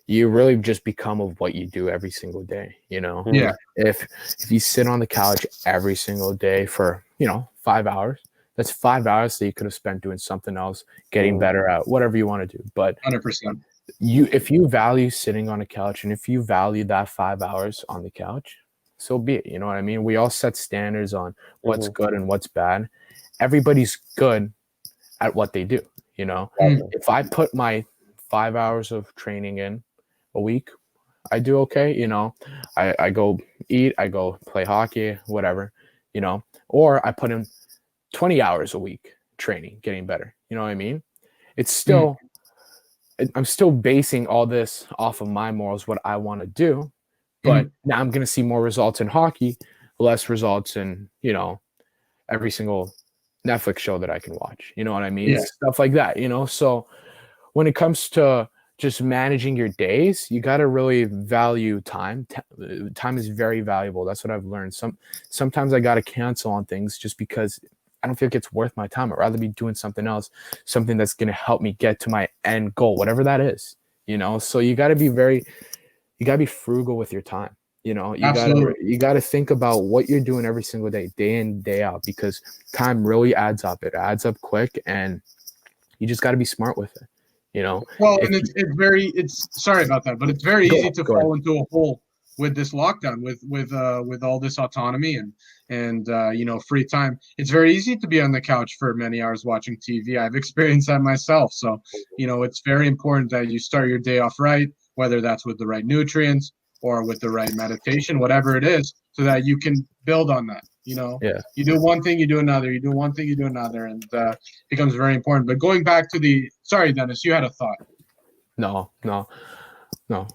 you really just become of what you do every single day. Mhm. yeah, If you sit on the couch every single day for 5 hours, that's 5 hours that you could have spent doing something else, getting Mhm. better at whatever you want to do. But 100%. if you value sitting on a couch and if you value that 5 hours on the couch, so be it. You know what I mean? We all set standards on what's Mhm. good and what's bad. Everybody's good at what they do. Mm, Exactly. If I put my 5 hours of training in a week, I do okay. I go eat, I go play hockey, whatever, or I put in 20 hours a week training, getting better. You know what I mean? It's mm, still, I'm still basing all this off of my morals, what I want to do. But mm, now I'm going to see more results in hockey, less results in, every single Netflix show that I can watch. You know what I mean? yeah, Stuff like that, So when it comes to just managing your days, you got to really value time. Time is very valuable. That's what I've learned. Sometimes I got to cancel on things just because I don't feel like it's worth my time. I'd rather be doing something else, something that's going to help me get to my end goal, whatever that is. So you got to be frugal with your time. You got to absolutely. you got to think about what you're doing every single day in, day out, because time really adds up. It adds up quick, and you just got to be smart with it. Well, If and it's sorry about that, but it's very go easy ahead, to go ahead. fall into a hole with this lockdown, with all this autonomy and free time. It's very easy to be on the couch for many hours watching TV. I've experienced that myself. So, it's very important that you start your day off right, whether that's with the right nutrients or with the right meditation, whatever it is, so that you can build on that. Yeah. You do one thing, you do another. You do one thing, you do another, and becomes very important. But going back to sorry, Dennis, you had a thought. No, no, no.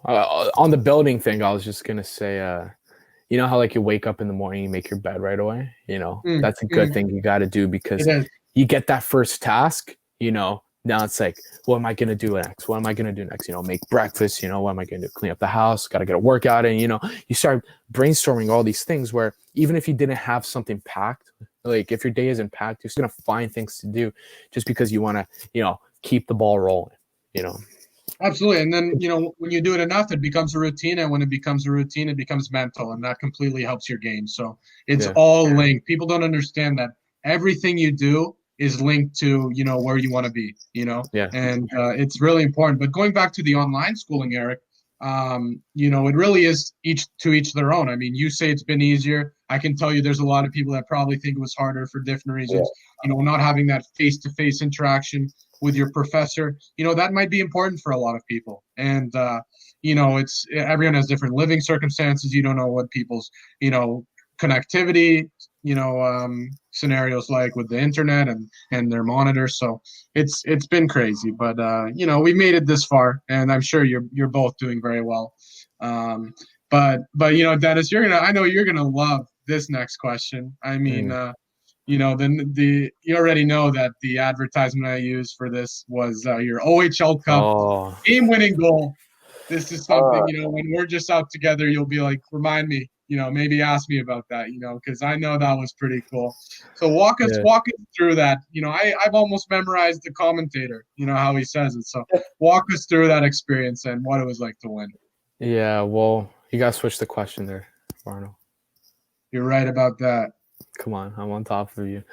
On the building thing, I was just gonna say, how like you wake up in the morning, you make your bed right away. Mm, That's a good mm, thing you got to do it because is. you get that first task. Now it's like, what am I gonna do next? What am I gonna do next? Make breakfast. What am I gonna do? Clean up the house. Got to get a workout in. You start brainstorming all these things where even if you didn't have something packed, like if your day isn't packed, you're still gonna find things to do just because you want to, keep the ball rolling. You know. Absolutely. And then, when you do it enough, it becomes a routine. And when it becomes a routine, it becomes mental. And that completely helps your game. So it's Yeah. all linked. People don't understand that everything you do is linked to, where you want to be. Yeah. And it's really important. But going back to the online schooling, Eric, it really is each to each their own. I mean, you say it's been easier. I can tell you there's a lot of people that probably think it was harder for different reasons. Not having that face-to-face interaction with your professor, that might be important for a lot of people. And, it's everyone has different living circumstances. You don't know what people's, connectivity, scenarios like with the internet and their monitors. So it's been crazy, but we made it this far, and I'm sure you're both doing very well. But Dennis, I know you're gonna love this next question. I mean, you already know that the advertisement I used for this was your OHL Cup game-winning goal. This is something, when we're just out together, you'll be like, remind me, maybe ask me about that, because I know that was pretty cool. So walk us through that. I've almost memorized the commentator, how he says it. So walk us through that experience and what it was like to win. Yeah, well, you got to switch the question there, Arnold. You're right about that. Come on, I'm on top of you.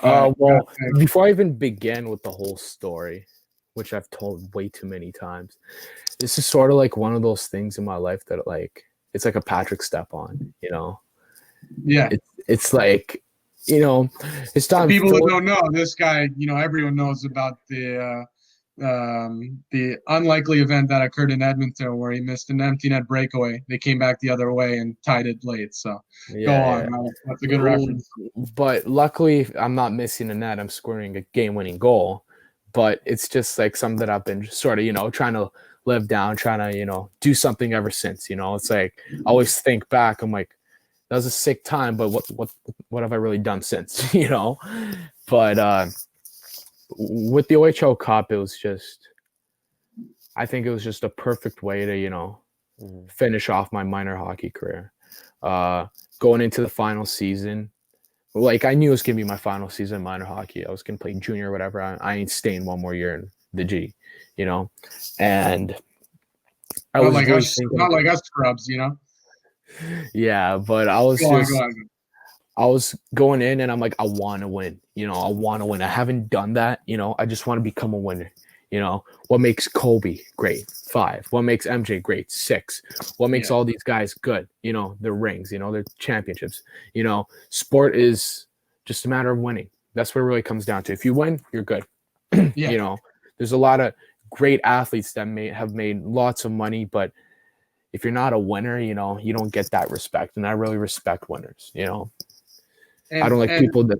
Right, well, before I even begin with the whole story, which I've told way too many times, this is sort of like one of those things in my life that it's like a Patrick step on, Yeah. It's like, it's time. People who don't know this guy, everyone knows about the unlikely event that occurred in Edmonton where he missed an empty net breakaway. They came back the other way and tied it late. So go on. Yeah. That's a good reference. But luckily, I'm not missing a net. I'm scoring a game-winning goal. But it's just like something that I've been sort of, trying to live down, trying to, do something ever since. It's like I always think back. I'm like, that was a sick time, but what have I really done since? But with the OHL Cup, I think it was just a perfect way to, finish off my minor hockey career. Going into the final season, like I knew it was gonna be my final season in minor hockey. I was gonna play junior or whatever. I ain't staying one more year in the G, and I was like us, not like us scrubs, Yeah, but I was I was going in and I'm like, I want to win. I want to win. I haven't done that. I just want to become a winner. What makes Kobe great? 5. What makes MJ great? 6. What makes all these guys good? Their rings, their championships. Sport is just a matter of winning. That's what it really comes down to. If you win, you're good. There's a lot of great athletes that have made lots of money, but if you're not a winner, you don't get that respect. And I really respect winners, I don't like people that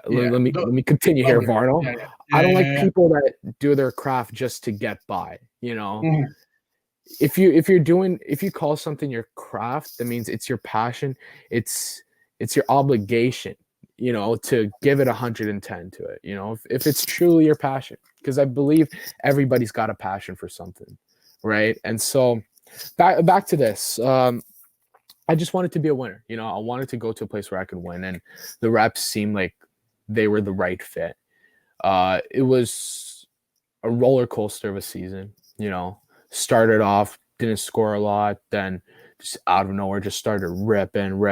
let me continue here, Varno. I don't like people that do their craft just to get by, Mm-hmm. If you call something your craft, that means it's your passion, it's your obligation, to give it 110 to it, if it's truly your passion, because I believe everybody's got a passion for something, right? And so back to this. I just wanted to be a winner. I wanted to go to a place where I could win, and the reps seemed like they were the right fit. It was a roller coaster of a season. Started off, didn't score a lot, then just out of nowhere just started ripping.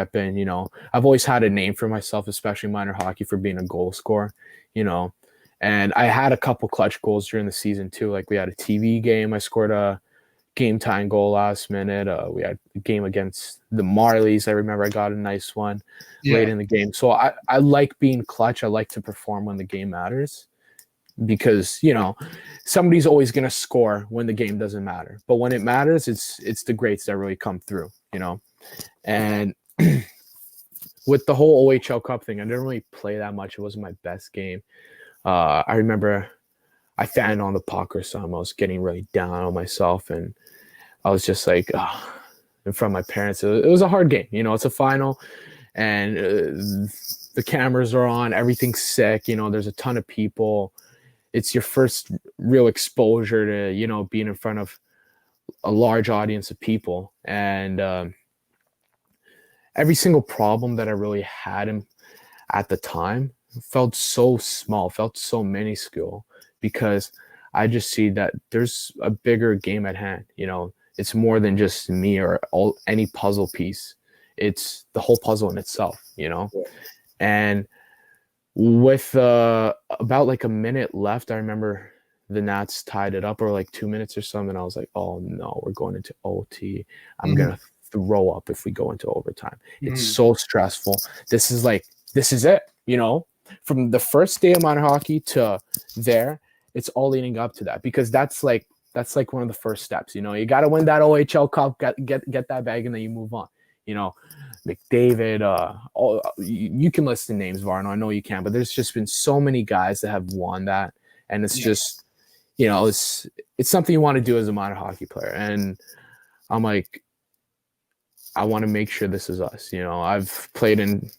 I've always had a name for myself, especially minor hockey, for being a goal scorer. And I had a couple clutch goals during the season too. Like we had a TV game, I scored a game time goal last minute. We had a game against the Marlies. I remember I got a nice one late in the game. So I like being clutch. I like to perform when the game matters, because somebody's always going to score when the game doesn't matter. But when it matters, it's the greats that really come through. And with the whole OHL Cup thing, I didn't really play that much. It wasn't my best game. I remember I fanned on the puck or something. I was getting really down on myself, and I was just like, in front of my parents. It was a hard game. It's a final, and the cameras are on. Everything's sick. There's a ton of people. It's your first real exposure to, being in front of a large audience of people. And every single problem that I really had at the time felt so small, felt so minuscule, because I just see that there's a bigger game at hand. It's more than just me or any puzzle piece. It's the whole puzzle in itself, And with about like a minute left, I remember the Nats tied it up, or like 2 minutes or something. I was like, oh no, we're going into OT. I'm going to throw up if we go into overtime. It's so stressful. This is it, you know, from the first day of minor hockey to there, it's all leading up to that, because that's like one of the first steps. You know, you got to win that OHL Cup, get that bag, and then you move on. You know, McDavid, you can list the names, Varno. I know you can, but there's just been so many guys that have won that, and it's just, you know, it's something you want to do as a minor hockey player. And I'm like, I want to make sure this is us. You know, I've played in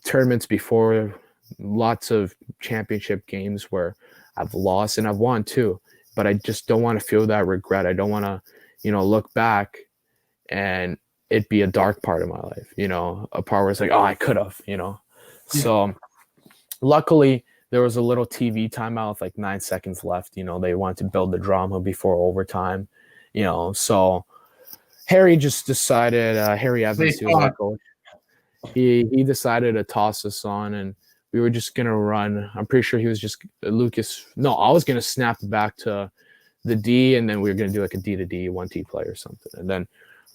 tournaments before, lots of championship games where I've lost and I've won too, but I just don't want to feel that regret. I don't want to, you know, look back and it be a dark part of my life, you know, a part where it's like, oh, I could have, you know. So luckily there was a little TV timeout with like 9 seconds left. You know, they wanted to build the drama before overtime, you know. So Harry just decided, Harry Evans, he decided to toss us on, and we were just going to run. I'm pretty sure he was just I was going to snap it back to the D, and then we were going to do like a D to D, 1T play or something. And then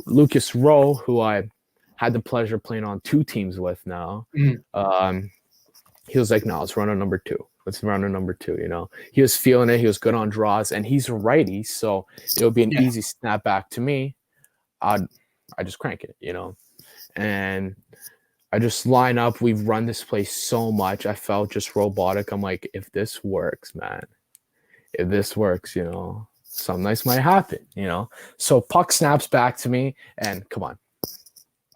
Lucas Rowe, who I had the pleasure of playing on 2 teams with now, he was like, no, let's run on number 2. Let's run on number 2, you know. He was feeling it. He was good on draws, and he's a righty, so it would be an easy snap back to me. I just crank it, you know. And I just line up. We've run this play so much. I felt just robotic. I'm like, if this works, man, if this works, you know, something nice might happen, you know. So puck snaps back to me, and come on.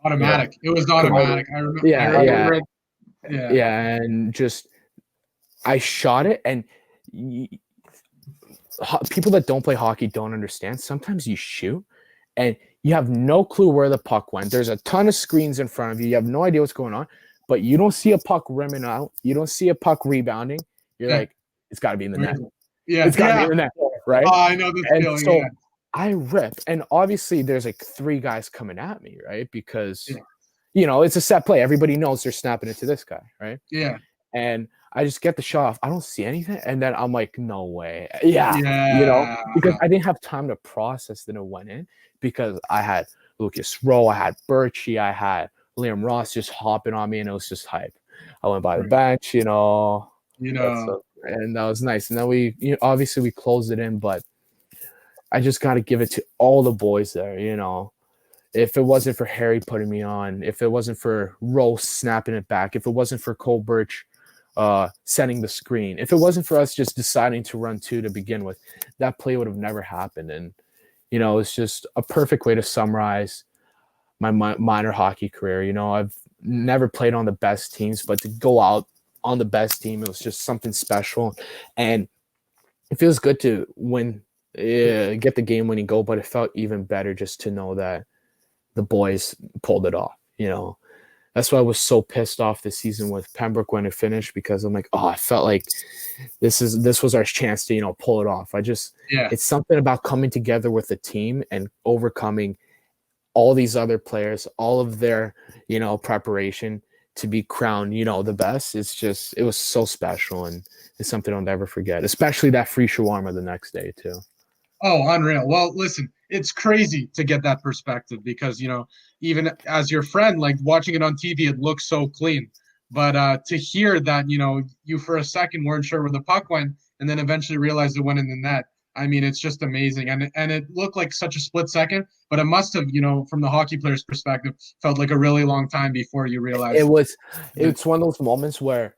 Automatic. You know, it was automatic. I remember. Yeah, and just I shot it, and people that don't play hockey don't understand. Sometimes you shoot, and you have no clue where the puck went. There's a ton of screens in front of you. You have no idea what's going on, but you don't see a puck rimming out. You don't see a puck rebounding. You're like, it's got to be in the net. It's got to be in the net, right? Oh, I know this feeling. So I rip, and obviously there's like 3 guys coming at me, right? Because you know, it's a set play. Everybody knows they're snapping it to this guy, right? Yeah. And I just get the shot off. I don't see anything, and then I'm like, no way. You know, because I didn't have time to process that it went in, because I had Lucas Rowe, I had Birchie, I had Liam Ross just hopping on me, and it was just hype. I went by the bench, you know, and that was nice. And then obviously we closed it in, but I just got to give it to all the boys there, you know. If it wasn't for Harry putting me on, if it wasn't for Rowe snapping it back, if it wasn't for Cole Birch setting the screen, if it wasn't for us just deciding to run 2 to begin with, that play would have never happened. And, you know, it's just a perfect way to summarize my minor hockey career. You know, I've never played on the best teams, but to go out on the best team, it was just something special. And it feels good to win, get the game-winning goal, but it felt even better just to know that the boys pulled it off, you know. That's why I was so pissed off this season with Pembroke when it finished, because I'm like, oh, I felt like this was our chance to, you know, pull it off. It's something about coming together with a team and overcoming all these other players, all of their, you know, preparation to be crowned, you know, the best. It was so special, and it's something I'll never forget, especially that free shawarma the next day too. Oh, unreal. Well, listen, it's crazy to get that perspective, because, you know, even as your friend, like watching it on TV, it looks so clean. But to hear that, you know, you for a second weren't sure where the puck went, and then eventually realized it went in the net. I mean, it's just amazing. And it looked like such a split second, but it must have, you know, from the hockey player's perspective, felt like a really long time before you realized. It's one of those moments where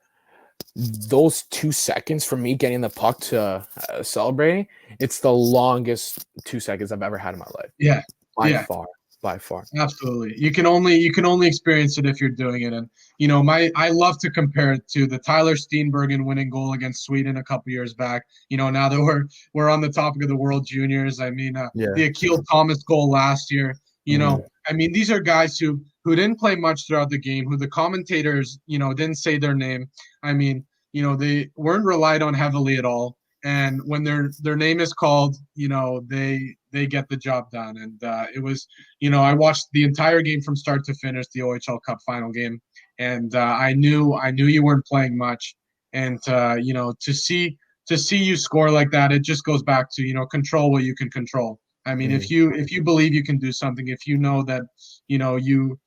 those 2 seconds from me getting the puck to celebrating, it's the longest 2 seconds I've ever had in my life. Yeah. By far. Absolutely. You can only experience it if you're doing it. And, you know, I love to compare it to the Tyler Steenbergen winning goal against Sweden a couple years back. You know, now that we're on the topic of the World Juniors, I mean, the Akil Thomas goal last year, you know, I mean, these are guys who didn't play much throughout the game, who the commentators, you know, didn't say their name. I mean, you know, they weren't relied on heavily at all. And when their name is called, you know, they get the job done. And it was, you know, I watched the entire game from start to finish, the OHL Cup final game, and I knew you weren't playing much, and you know, to see you score like that, it just goes back to, you know, control what you can control. I mean, if you believe you can do something, if you know that, you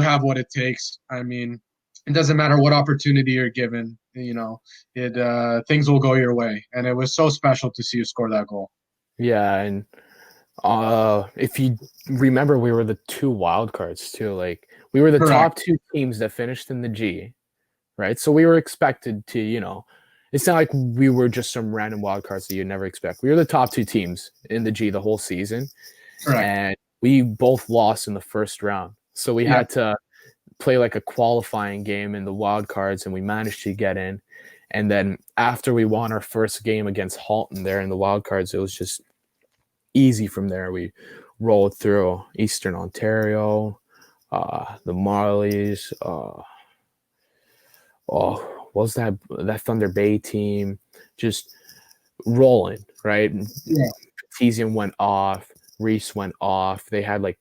have what it takes. I mean, it doesn't matter what opportunity you're given. Things will go your way, and it was so special to see you score that goal. Yeah, and if you remember, we were the 2 wild cards too. Like we were the Correct. top 2 teams that finished in the G, right? So we were expected to, it's not like we were just some random wild cards that you'd never expect. We were the top 2 teams in the G the whole season, Correct. and we both lost in the first round. So we had to play like a qualifying game in the wild cards, and we managed to get in. And then after we won our first game against Halton there in the wild cards, it was just easy from there. We rolled through Eastern Ontario, the Marlies. What was that Thunder Bay team? Just rolling, right? Yeah. Petesian went off. Reese went off. They had like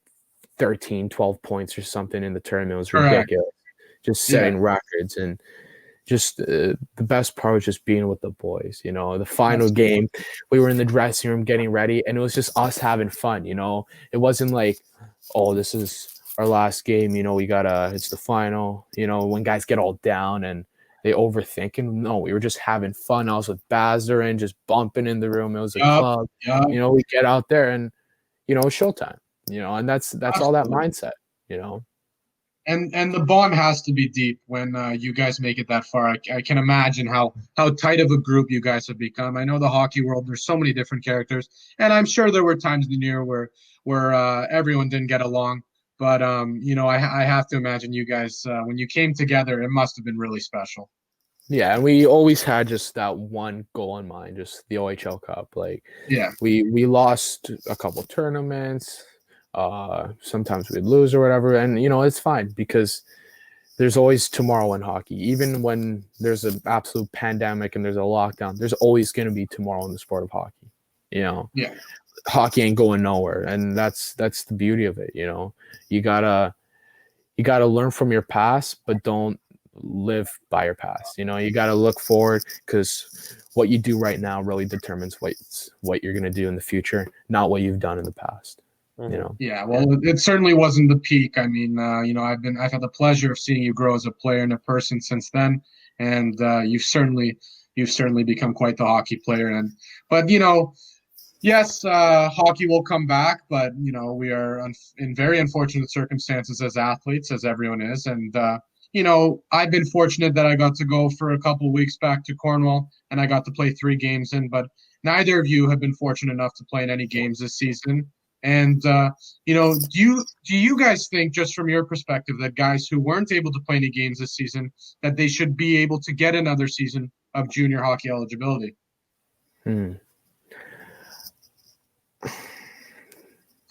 13, 12 points or something in the tournament. It was ridiculous. Just setting records. And just the best part was just being with the boys. The final game, we were in the dressing room getting ready, and it was just us having fun. It wasn't like, oh, this is our last game. It's the final. When guys get all down and they overthink, and no, we were just having fun. I was with Bazarin, just bumping in the room. It was a club. We get out there and it's showtime. And that's all that mindset. And the bond has to be deep when you guys make it that far. I can imagine how tight of a group you guys have become. I know the hockey world, there's so many different characters, and I'm sure there were times in the year where everyone didn't get along. But I have to imagine you guys when you came together, it must have been really special. Yeah, and we always had just that one goal in mind, just the OHL Cup. Like, we lost a couple tournaments. Sometimes we'd lose or whatever, and it's fine because there's always tomorrow in hockey. Even when there's an absolute pandemic and there's a lockdown, there's always going to be tomorrow in the sport of hockey. Hockey ain't going nowhere, and that's the beauty of it. You gotta learn from your past, but don't live by your past. You got to look forward, because what you do right now really determines what you're going to do in the future, not what you've done in the past. Yeah, well, it certainly wasn't the peak. I mean, I've had the pleasure of seeing you grow as a player and a person since then, and you've certainly become quite the hockey player. But yes, hockey will come back, but we are in very unfortunate circumstances as athletes, as everyone is. And I've been fortunate that I got to go for a couple of weeks back to Cornwall, and I got to play 3 games in. But neither of you have been fortunate enough to play in any games this season. And do you guys think, just from your perspective, that guys who weren't able to play any games this season, that they should be able to get another season of junior hockey eligibility? It's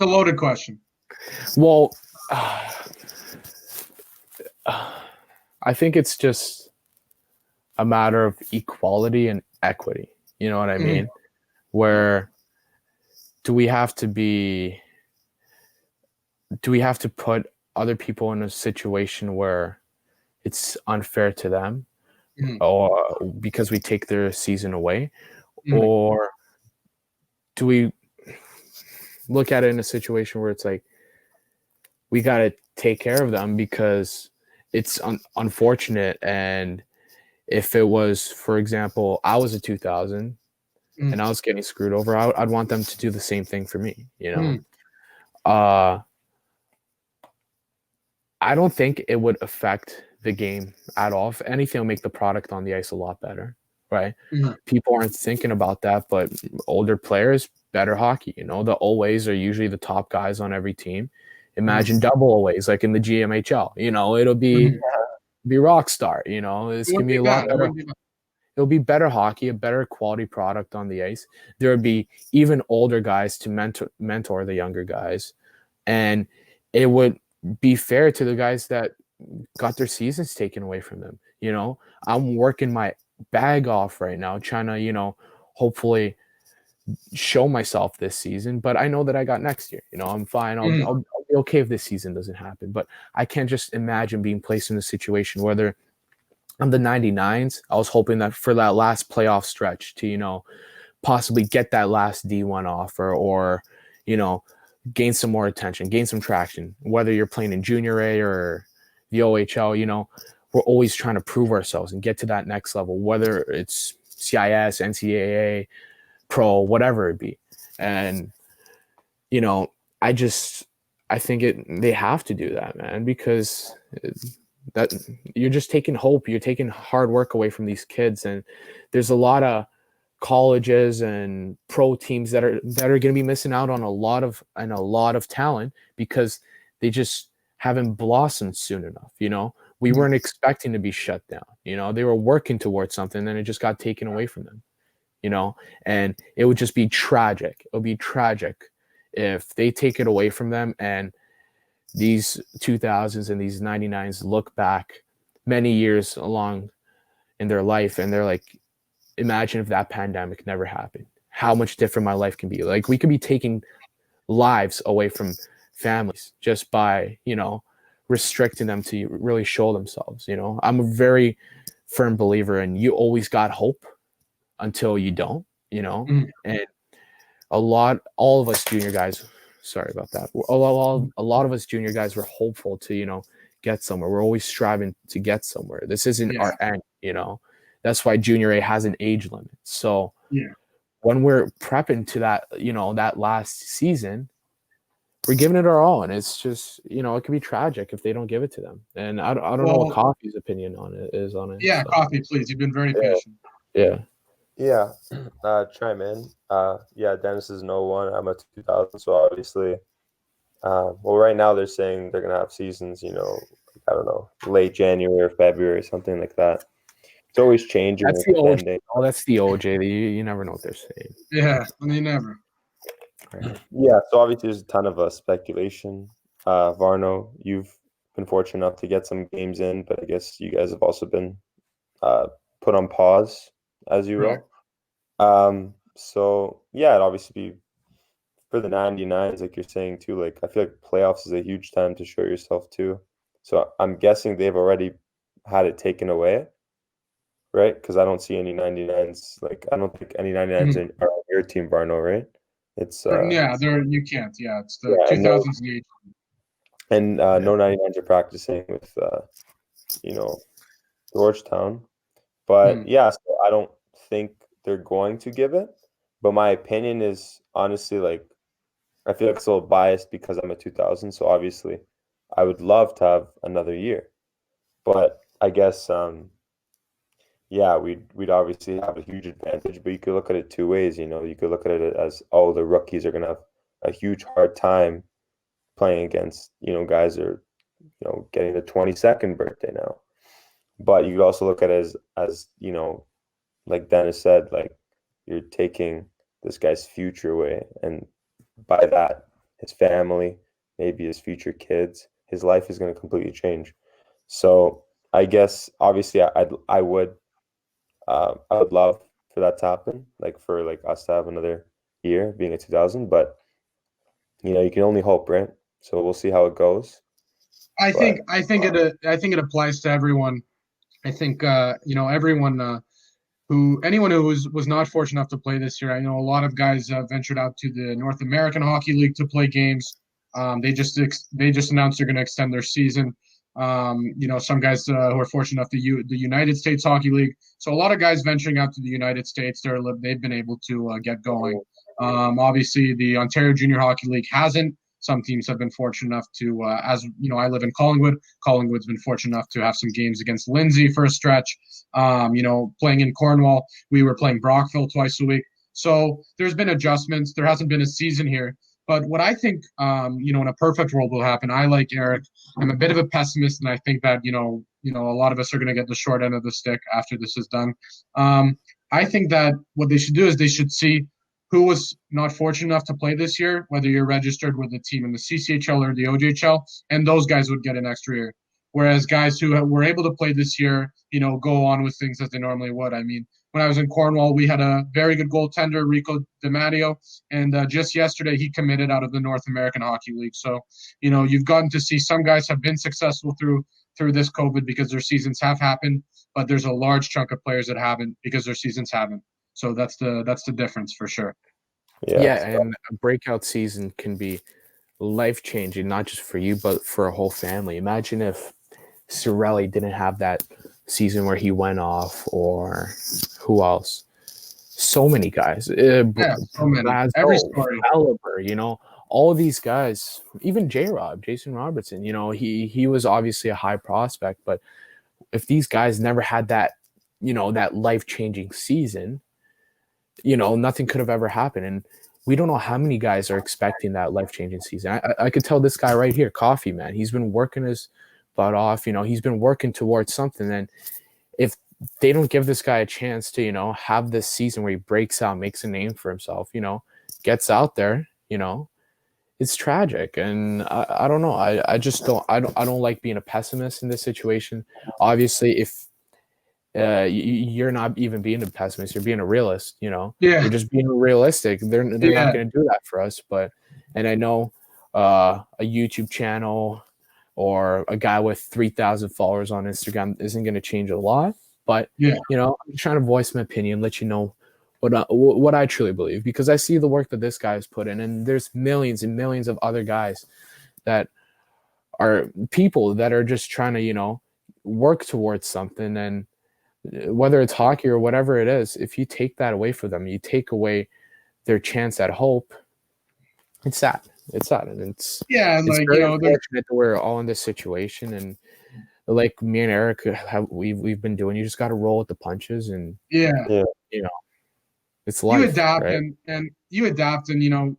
a loaded question. Well, I think it's just a matter of equality and equity. You know what I mean? Where do we have to put other people in a situation where it's unfair to them, or because we take their season away, or do we look at it in a situation where it's like we got to take care of them because it's unfortunate? And if it was, for example, I was a 2000 and I was getting screwed over, I'd want them to do the same thing for me. I don't think it would affect the game at all. If anything, it'll make the product on the ice a lot better, right? People aren't thinking about that, but older players, better hockey. The always are usually the top guys on every team. Imagine double always, like in the GMHL. It'll be rock star. It's gonna be a lot better. It'll be better hockey, a better quality product on the ice. There would be even older guys to mentor the younger guys, and it would be fair to the guys that got their seasons taken away from them. I'm working my bag off right now, trying to, hopefully show myself this season, but I know that I got next year. I'm fine. I'll be okay if this season doesn't happen, but I can't just imagine being placed in a situation where I'm the 99s. I was hoping that for that last playoff stretch to, possibly get that last D1 offer or, gain some more attention, gain some traction, whether you're playing in junior A or the OHL, we're always trying to prove ourselves and get to that next level, whether it's CIS, NCAA, pro, whatever it be. And, I think they have to do that, man, because that you're just taking hope, you're taking hard work away from these kids. And there's a lot of colleges and pro teams that are going to be missing out on a lot of talent because they just haven't blossomed soon enough. We weren't expecting to be shut down. They were working towards something and it just got taken away from them. And it would just be tragic. It would be tragic if they take it away from them and these 2000s and these 99s look back many years along in their life and they're like, imagine if that pandemic never happened, how much different my life can be. Like, we could be taking lives away from families just by, restricting them to really show themselves. I'm a very firm believer in you always got hope until you don't, and all of us junior guys, sorry about that. A lot of us junior guys were hopeful to, get somewhere. We're always striving to get somewhere. This isn't our end, That's why junior A has an age limit. So when we're prepping to that, that last season, we're giving it our all. And it's just, it could be tragic if they don't give it to them. And I don't know what Coffee's opinion on it is on it. Yeah, so. Coffee, please. You've been very patient. Yeah. Yeah. Chime in. Dennis is an 01. I'm a 2000. So obviously, right now they're saying they're going to have seasons, I don't know, late January or February, something like that. It's always changing. That's the OJ. Oh, that's the OJ. You never know what they're saying. Yeah, never. Right. Yeah, so obviously there's a ton of speculation. Varno, you've been fortunate enough to get some games in, but I guess you guys have also been put on pause, as you will. So yeah, it'd obviously be for the 99s, like you're saying too. Like, I feel like playoffs is a huge time to show yourself too. So I'm guessing they've already had it taken away. Right, because I don't see any 99s. Like, I don't think any 99s are on your team, Varno. Right? It's you can't. Yeah, it's the 2000s and 80s. And no 99s are practicing with Georgetown. But so I don't think they're going to give it. But my opinion is honestly, like, I feel like it's a little biased because I'm a 2000. So obviously, I would love to have another year. But I guess we'd obviously have a huge advantage, but you could look at it two ways. You could look at it as, the rookies are going to have a huge hard time playing against, guys that are, getting the 22nd birthday now. But you could also look at it as like Dennis said, like, you're taking this guy's future away. And by that, his family, maybe his future kids, his life is going to completely change. So I guess, obviously, I would love for that to happen, like for like us to have another year being a 2000, but you can only hope, right? So we'll see how it goes. I think it applies to everyone. I think everyone anyone who was not fortunate enough to play this year. I know a lot of guys ventured out to the North American Hockey League to play games. They just announced they're going to extend their season. Some guys who are fortunate enough to the United States Hockey League. So a lot of guys venturing out to the United States, they've been able to get going. Obviously, the Ontario Junior Hockey League hasn't. Some teams have been fortunate enough to, I live in Collingwood. Collingwood's been fortunate enough to have some games against Lindsay for a stretch. Playing in Cornwall, we were playing Brockville twice a week. So there's been adjustments. There hasn't been a season here. But what I think, in a perfect world will happen, I, like Eric, I'm a bit of a pessimist, and I think that, a lot of us are going to get the short end of the stick after this is done. I think that what they should do is they should see who was not fortunate enough to play this year, whether you're registered with a team in the CCHL or the OJHL, and those guys would get an extra year. Whereas guys who were able to play this year, go on with things as they normally would. I mean, when I was in Cornwall, we had a very good goaltender, Rico DiMatteo, and just yesterday he committed out of the North American Hockey League. So, you've gotten to see some guys have been successful through this COVID because their seasons have happened, but there's a large chunk of players that haven't because their seasons haven't. So that's the difference for sure. Yeah, and a breakout season can be life-changing, not just for you, but for a whole family. Imagine if Cirelli didn't have that season where he went off, or who else? So many guys. Yeah, so many. Every Brazeau, story. Caliber, all of these guys, even Jason Robertson, he was obviously a high prospect, but if these guys never had that, that life-changing season, nothing could have ever happened. And we don't know how many guys are expecting that life-changing season. I could tell this guy right here, Coffee, man, he's been working his butt off. He's been working towards something. And if they don't give this guy a chance to, have this season where he breaks out, makes a name for himself, gets out there, it's tragic. And I don't know. I just don't like being a pessimist in this situation. Obviously, if you're not even being a pessimist, you're being a realist, Yeah. You're just being realistic. They're not going to do that for us. And I know a YouTube channel or a guy with 3,000 followers on Instagram isn't going to change a lot, but I'm trying to voice my opinion, let you know what I truly believe, because I see the work that this guy has put in, and there's millions and millions of other guys that are people that are just trying to, work towards something. And whether it's hockey or whatever it is, if you take that away from them, you take away their chance at hope. It's sad. And it's very unfortunate that we're all in this situation. And like me and Eric we've been doing, you just got to roll with the punches, and it's life. You adapt, right? and you adapt, and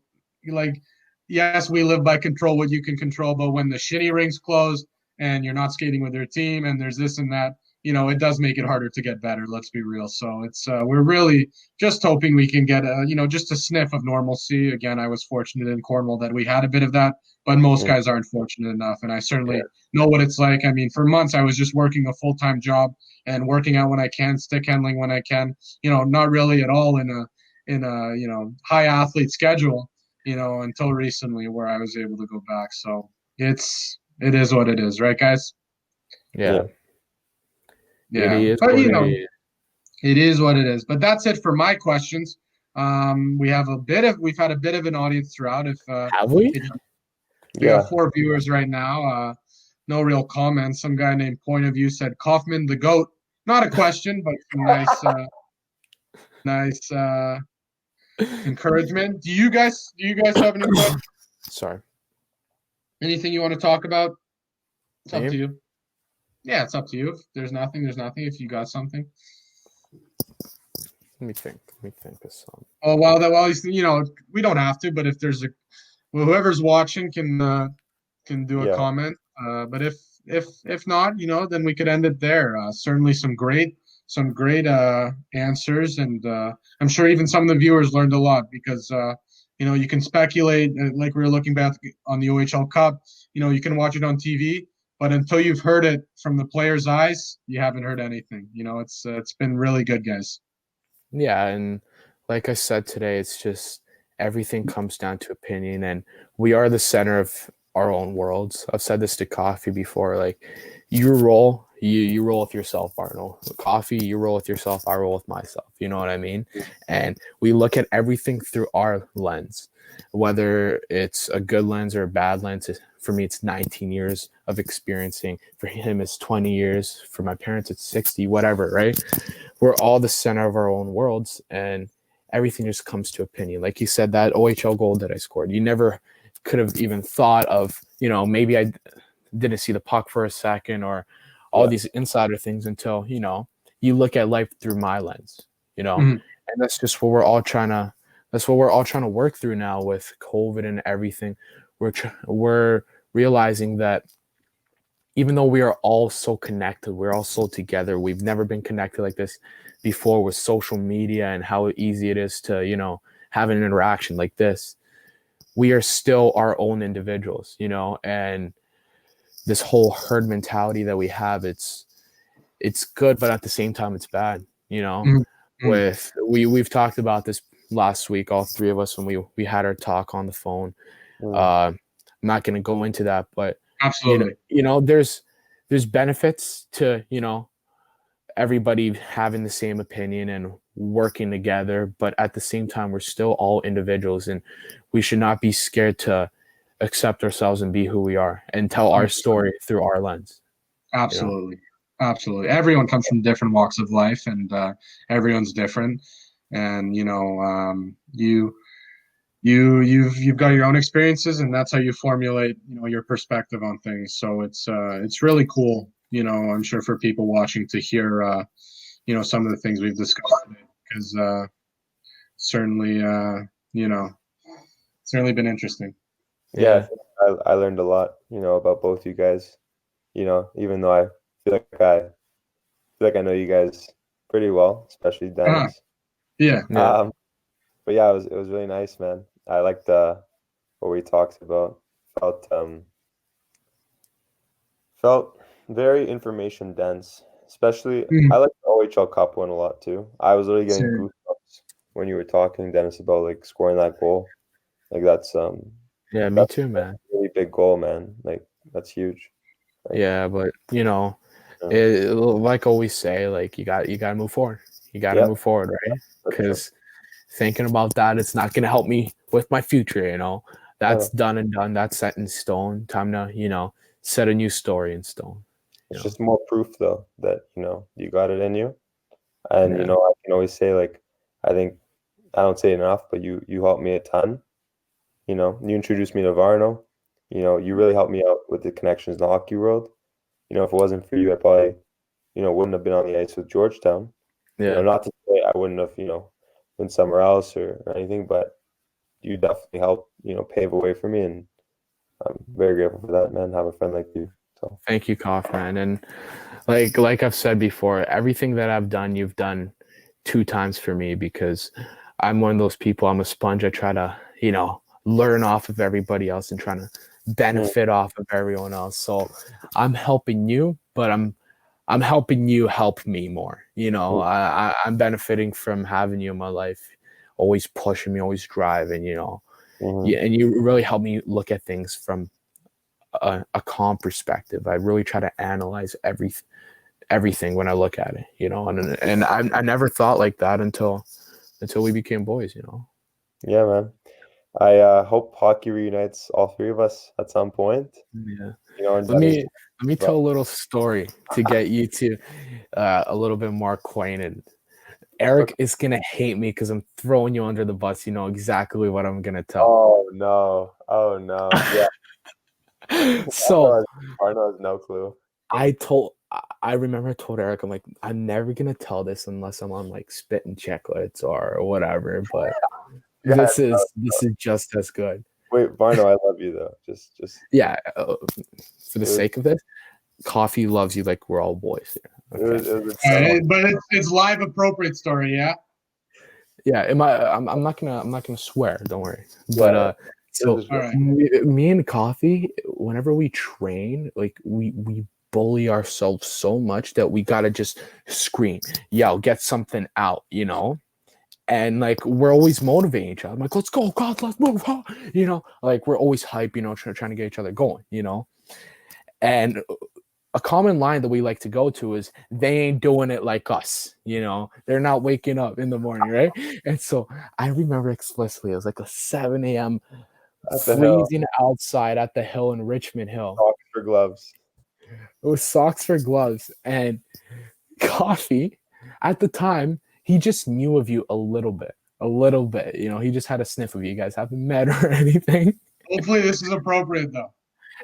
like, yes, we live by control what you can control, but when the shitty rinks close and you're not skating with your team and there's this and that, it does make it harder to get better. Let's be real. So it's we're really just hoping we can get just a sniff of normalcy. Again, I was fortunate in Cornwall that we had a bit of that, but most guys aren't fortunate enough. And I certainly know what it's like. I mean, for months I was just working a full-time job and working out when I can, stick handling when I can. Not really at all in a high athlete schedule. Until recently, where I was able to go back. So it is what it is, right, guys? Yeah. Yeah, but it is what it is. But that's it for my questions. We've had a bit of an audience throughout. Have we? We have 4 viewers right now. No real comments. Some guy named Point of View said Kofman the GOAT. Not a question, but some nice encouragement. Do you guys have any questions? Sorry. Anything you want to talk about? It's up to you. Yeah, it's up to you. If there's nothing, there's nothing. If you got something. Let me think of some. Oh, we don't have to, but if there's whoever's watching can do a comment. But if not, then we could end it there. Certainly some great answers, and I'm sure even some of the viewers learned a lot, because you can speculate, like we were looking back on the OHL Cup. You can watch it on TV, but until you've heard it from the player's eyes, you haven't heard anything. It's been really good, guys. Yeah, and like I said today, it's just everything comes down to opinion, and we are the center of our own worlds. I've said this to Coffee before, like you roll with yourself, Arnold. Coffee, you roll with yourself, I roll with myself. You know what I mean? And we look at everything through our lens, whether it's a good lens or a bad lens. For me, it's 19 years of experiencing. For him, it's 20 years. For my parents, it's 60, whatever, right? We're all the center of our own worlds, and everything just comes to opinion. Like you said, that OHL goal that I scored, you never could have even thought of, maybe I didn't see the puck for a second, or all these insider things, until, you look at life through my lens, and that's just what we're all trying to work through now with COVID and everything. We're realizing that even though we are all so connected, we're all so together, we've never been connected like this before with social media and how easy it is to, have an interaction like this. We are still our own individuals, and this whole herd mentality that we have, it's good, but at the same time, it's bad, With we've talked about this last week, all 3 of us, when we had our talk on the phone. I'm not going to go into that, but absolutely, there's benefits to everybody having the same opinion and working together, but at the same time, we're still all individuals, and we should not be scared to accept ourselves and be who we are and tell our story through our lens. Absolutely. Absolutely. Everyone comes from different walks of life, and everyone's different. And you've got your own experiences, and that's how you formulate your perspective on things. So it's really cool. I'm sure for people watching to hear some of the things we've discussed today, because certainly certainly been interesting. Yeah, I learned a lot, about both you guys. Even though I feel like I know you guys pretty well, especially Dennis. Yeah. But yeah, it was really nice, man. I liked what we talked about. Felt very information dense. Especially, I like the OHL Cup one a lot too. I was really getting goosebumps when you were talking, Dennis, about like scoring that goal. Like that's Yeah, me too, man. A really big goal, man. Like that's huge. Like, yeah, but like always say, like you got to move forward. You got to move forward, right? Because thinking about that, it's not going to help me with my future. That's done and done. That's set in stone. Time to set a new story in stone. It's just more proof, though, that you got it in you. And I can always say, like, I think I don't say enough, but you helped me a ton. You introduced me to Varno. You really helped me out with the connections in the hockey world. If it wasn't for you, I probably wouldn't have been on the ice with Georgetown. Yeah. Not to say I wouldn't have been somewhere else or anything, but you definitely helped pave a way for me, and I'm very grateful for that, man. Have a friend like you. So thank you, Kofman. And like I've said before, everything that I've done, you've done 2 times for me, because I'm one of those people. I'm a sponge. I try to learn off of everybody else and trying to benefit off of everyone else. So I'm helping you, but I'm helping you help me more. I'm benefiting from having you in my life, always pushing me, always driving. And you really help me look at things from a calm perspective. I really try to analyze everything when I look at it. And I never thought like that until we became boys. Yeah, man. I hope hockey reunites all 3 of us at some point. Yeah. Let me tell a little story to get you to a little bit more acquainted. Eric is gonna hate me because I'm throwing you under the bus. You know exactly what I'm gonna tell. Oh no! Yeah. So Arno has no clue. I remember I told Eric, I'm like, I'm never gonna tell this unless I'm on like Spit and Chicklets or whatever. But this is just as good. Wait, Barno, I love you though. Just yeah. For the sake of this, Coffee loves you like we're all boys here. Okay. But it's live appropriate story, yeah. Yeah, I'm not gonna swear. Don't worry. But so me and Coffee, whenever we train, like we bully ourselves so much that we gotta just scream, yell, get something out, And like we're always motivating each other. I'm like, let's go, God, let's move, huh? Like we're always hype, trying to get each other going, And a common line that we like to go to is they ain't doing it like us, they're not waking up in the morning, right? And so I remember explicitly, it was like a 7 a.m. freezing outside at the hill in Richmond Hill. Socks for gloves. It was socks for gloves. And Coffee, at the time, he just knew of you a little bit. He just had a sniff of you. You guys haven't met or anything. Hopefully this is appropriate though.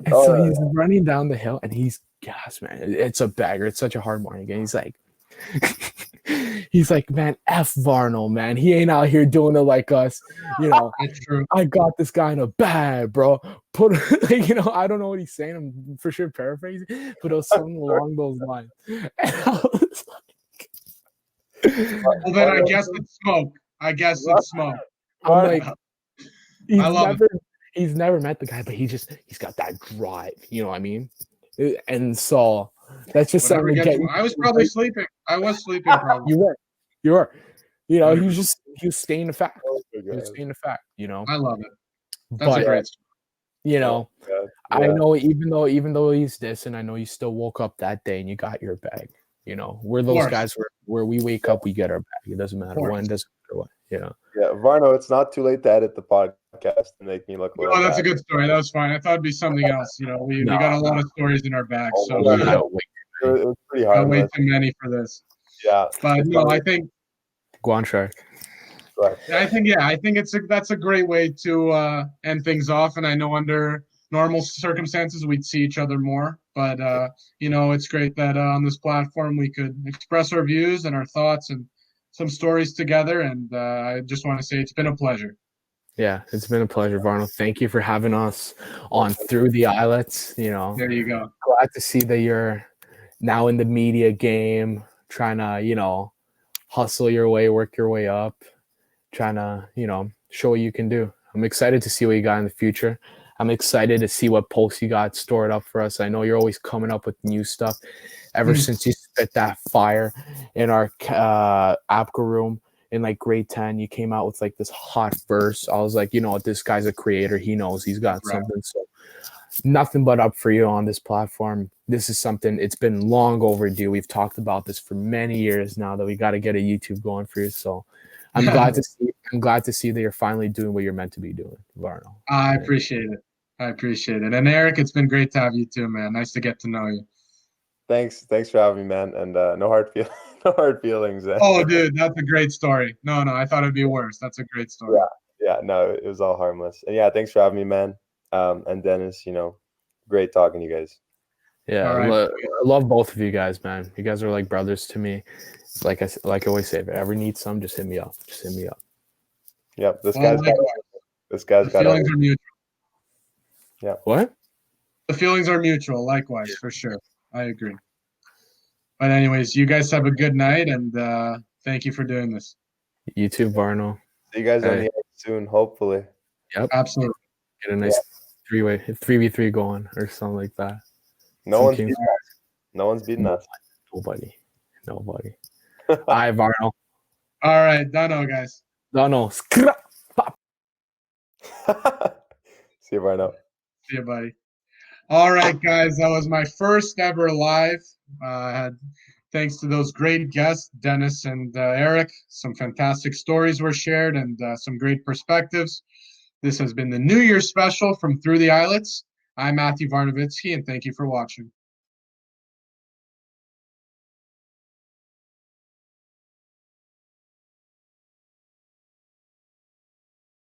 And so he's running down the hill and he's gas, man. It's a bagger. It's such a hard morning. And he's like, man, F Varno, man. He ain't out here doing it like us. That's true. I got this guy in a bag, bro. I don't know what he's saying. I'm for sure paraphrasing, but it was something along those lines. And I was well, then I guess it's smoke. I'm like, he's never met the guy, but he's got that drive. You know what I mean? And so that's just something. I was probably sleeping. I was sleeping. Probably. You were. He was staying the fact. He was staying the fact. I love it. That's a great story. I know even though he's this, and I know you still woke up that day and you got your bag. You know, we're Of those course. guys where we wake up, we get our bag. It doesn't matter when, doesn't matter what. You know. Yeah, Varno, it's not too late to edit the podcast and make me look a little Oh, that's bad. a good story. That was fine. I thought it'd be something else. You know, we got a lot of stories in our back, so Yeah, We got way it was pretty got way harmless. too many for this. Yeah. But no, I think Go on, Shark. Go ahead. I think that's a great way to end things off. And I know under normal circumstances we'd see each other more, but you know, it's great that on this platform we could express our views and our thoughts and some stories together. And I just want to say it's been a pleasure. Yeah, it's been a pleasure, Varno. Thank you for having us on Through the Islets. You know, There you go. glad to see that you're now in the media game, trying to, you know, hustle your way, work your way up, trying to, you know, show what you can do. I'm excited to see what you got in the future. I'm excited to see what posts you got stored up for us. I know you're always coming up with new stuff. Ever since you spit that fire in our APCA room in like grade 10, you came out with like this hot verse. I was like, you know what, this guy's a creator. He knows he's got something. So nothing but up for you on this platform. This is something, it's been long overdue. We've talked about this for many years now that we got to get a YouTube going for you. So I'm glad to see that you're finally doing what you're meant to be doing, Varno. I appreciate it. I appreciate it. And Eric, it's been great to have you too, man. Nice to get to know you. Thanks for having me, man. And no hard feelings. Oh, dude, that's a great story. No, I thought it'd be worse. That's a great story. Yeah, no, it was all harmless. And yeah, thanks for having me, man. And Dennis, you know, great talking to you guys. Yeah, All right. I love both of you guys, man. You guys are like brothers to me. Like I always say, if I ever need some, just hit me up. Just hit me up. Yep, this Well, guy's got feelings are mutual. Yeah. What? The feelings are mutual, likewise, for sure. I agree. But anyways, you guys have a good night, and thank you for doing this. You too, Varno. See you guys on the air soon, hopefully. Yep. Absolutely. Get a nice 3v3 going or something like that. No one's beating us. Nobody. All right, Varno. All right, done, guys. No. See you, Varno. See you, buddy. All right, guys, that was my first ever live. Thanks to those great guests, Dennis and Eric. Some fantastic stories were shared and some great perspectives. This has been the New Year's special from Through the Islets. I'm Matthew Varnovitsky, and thank you for watching.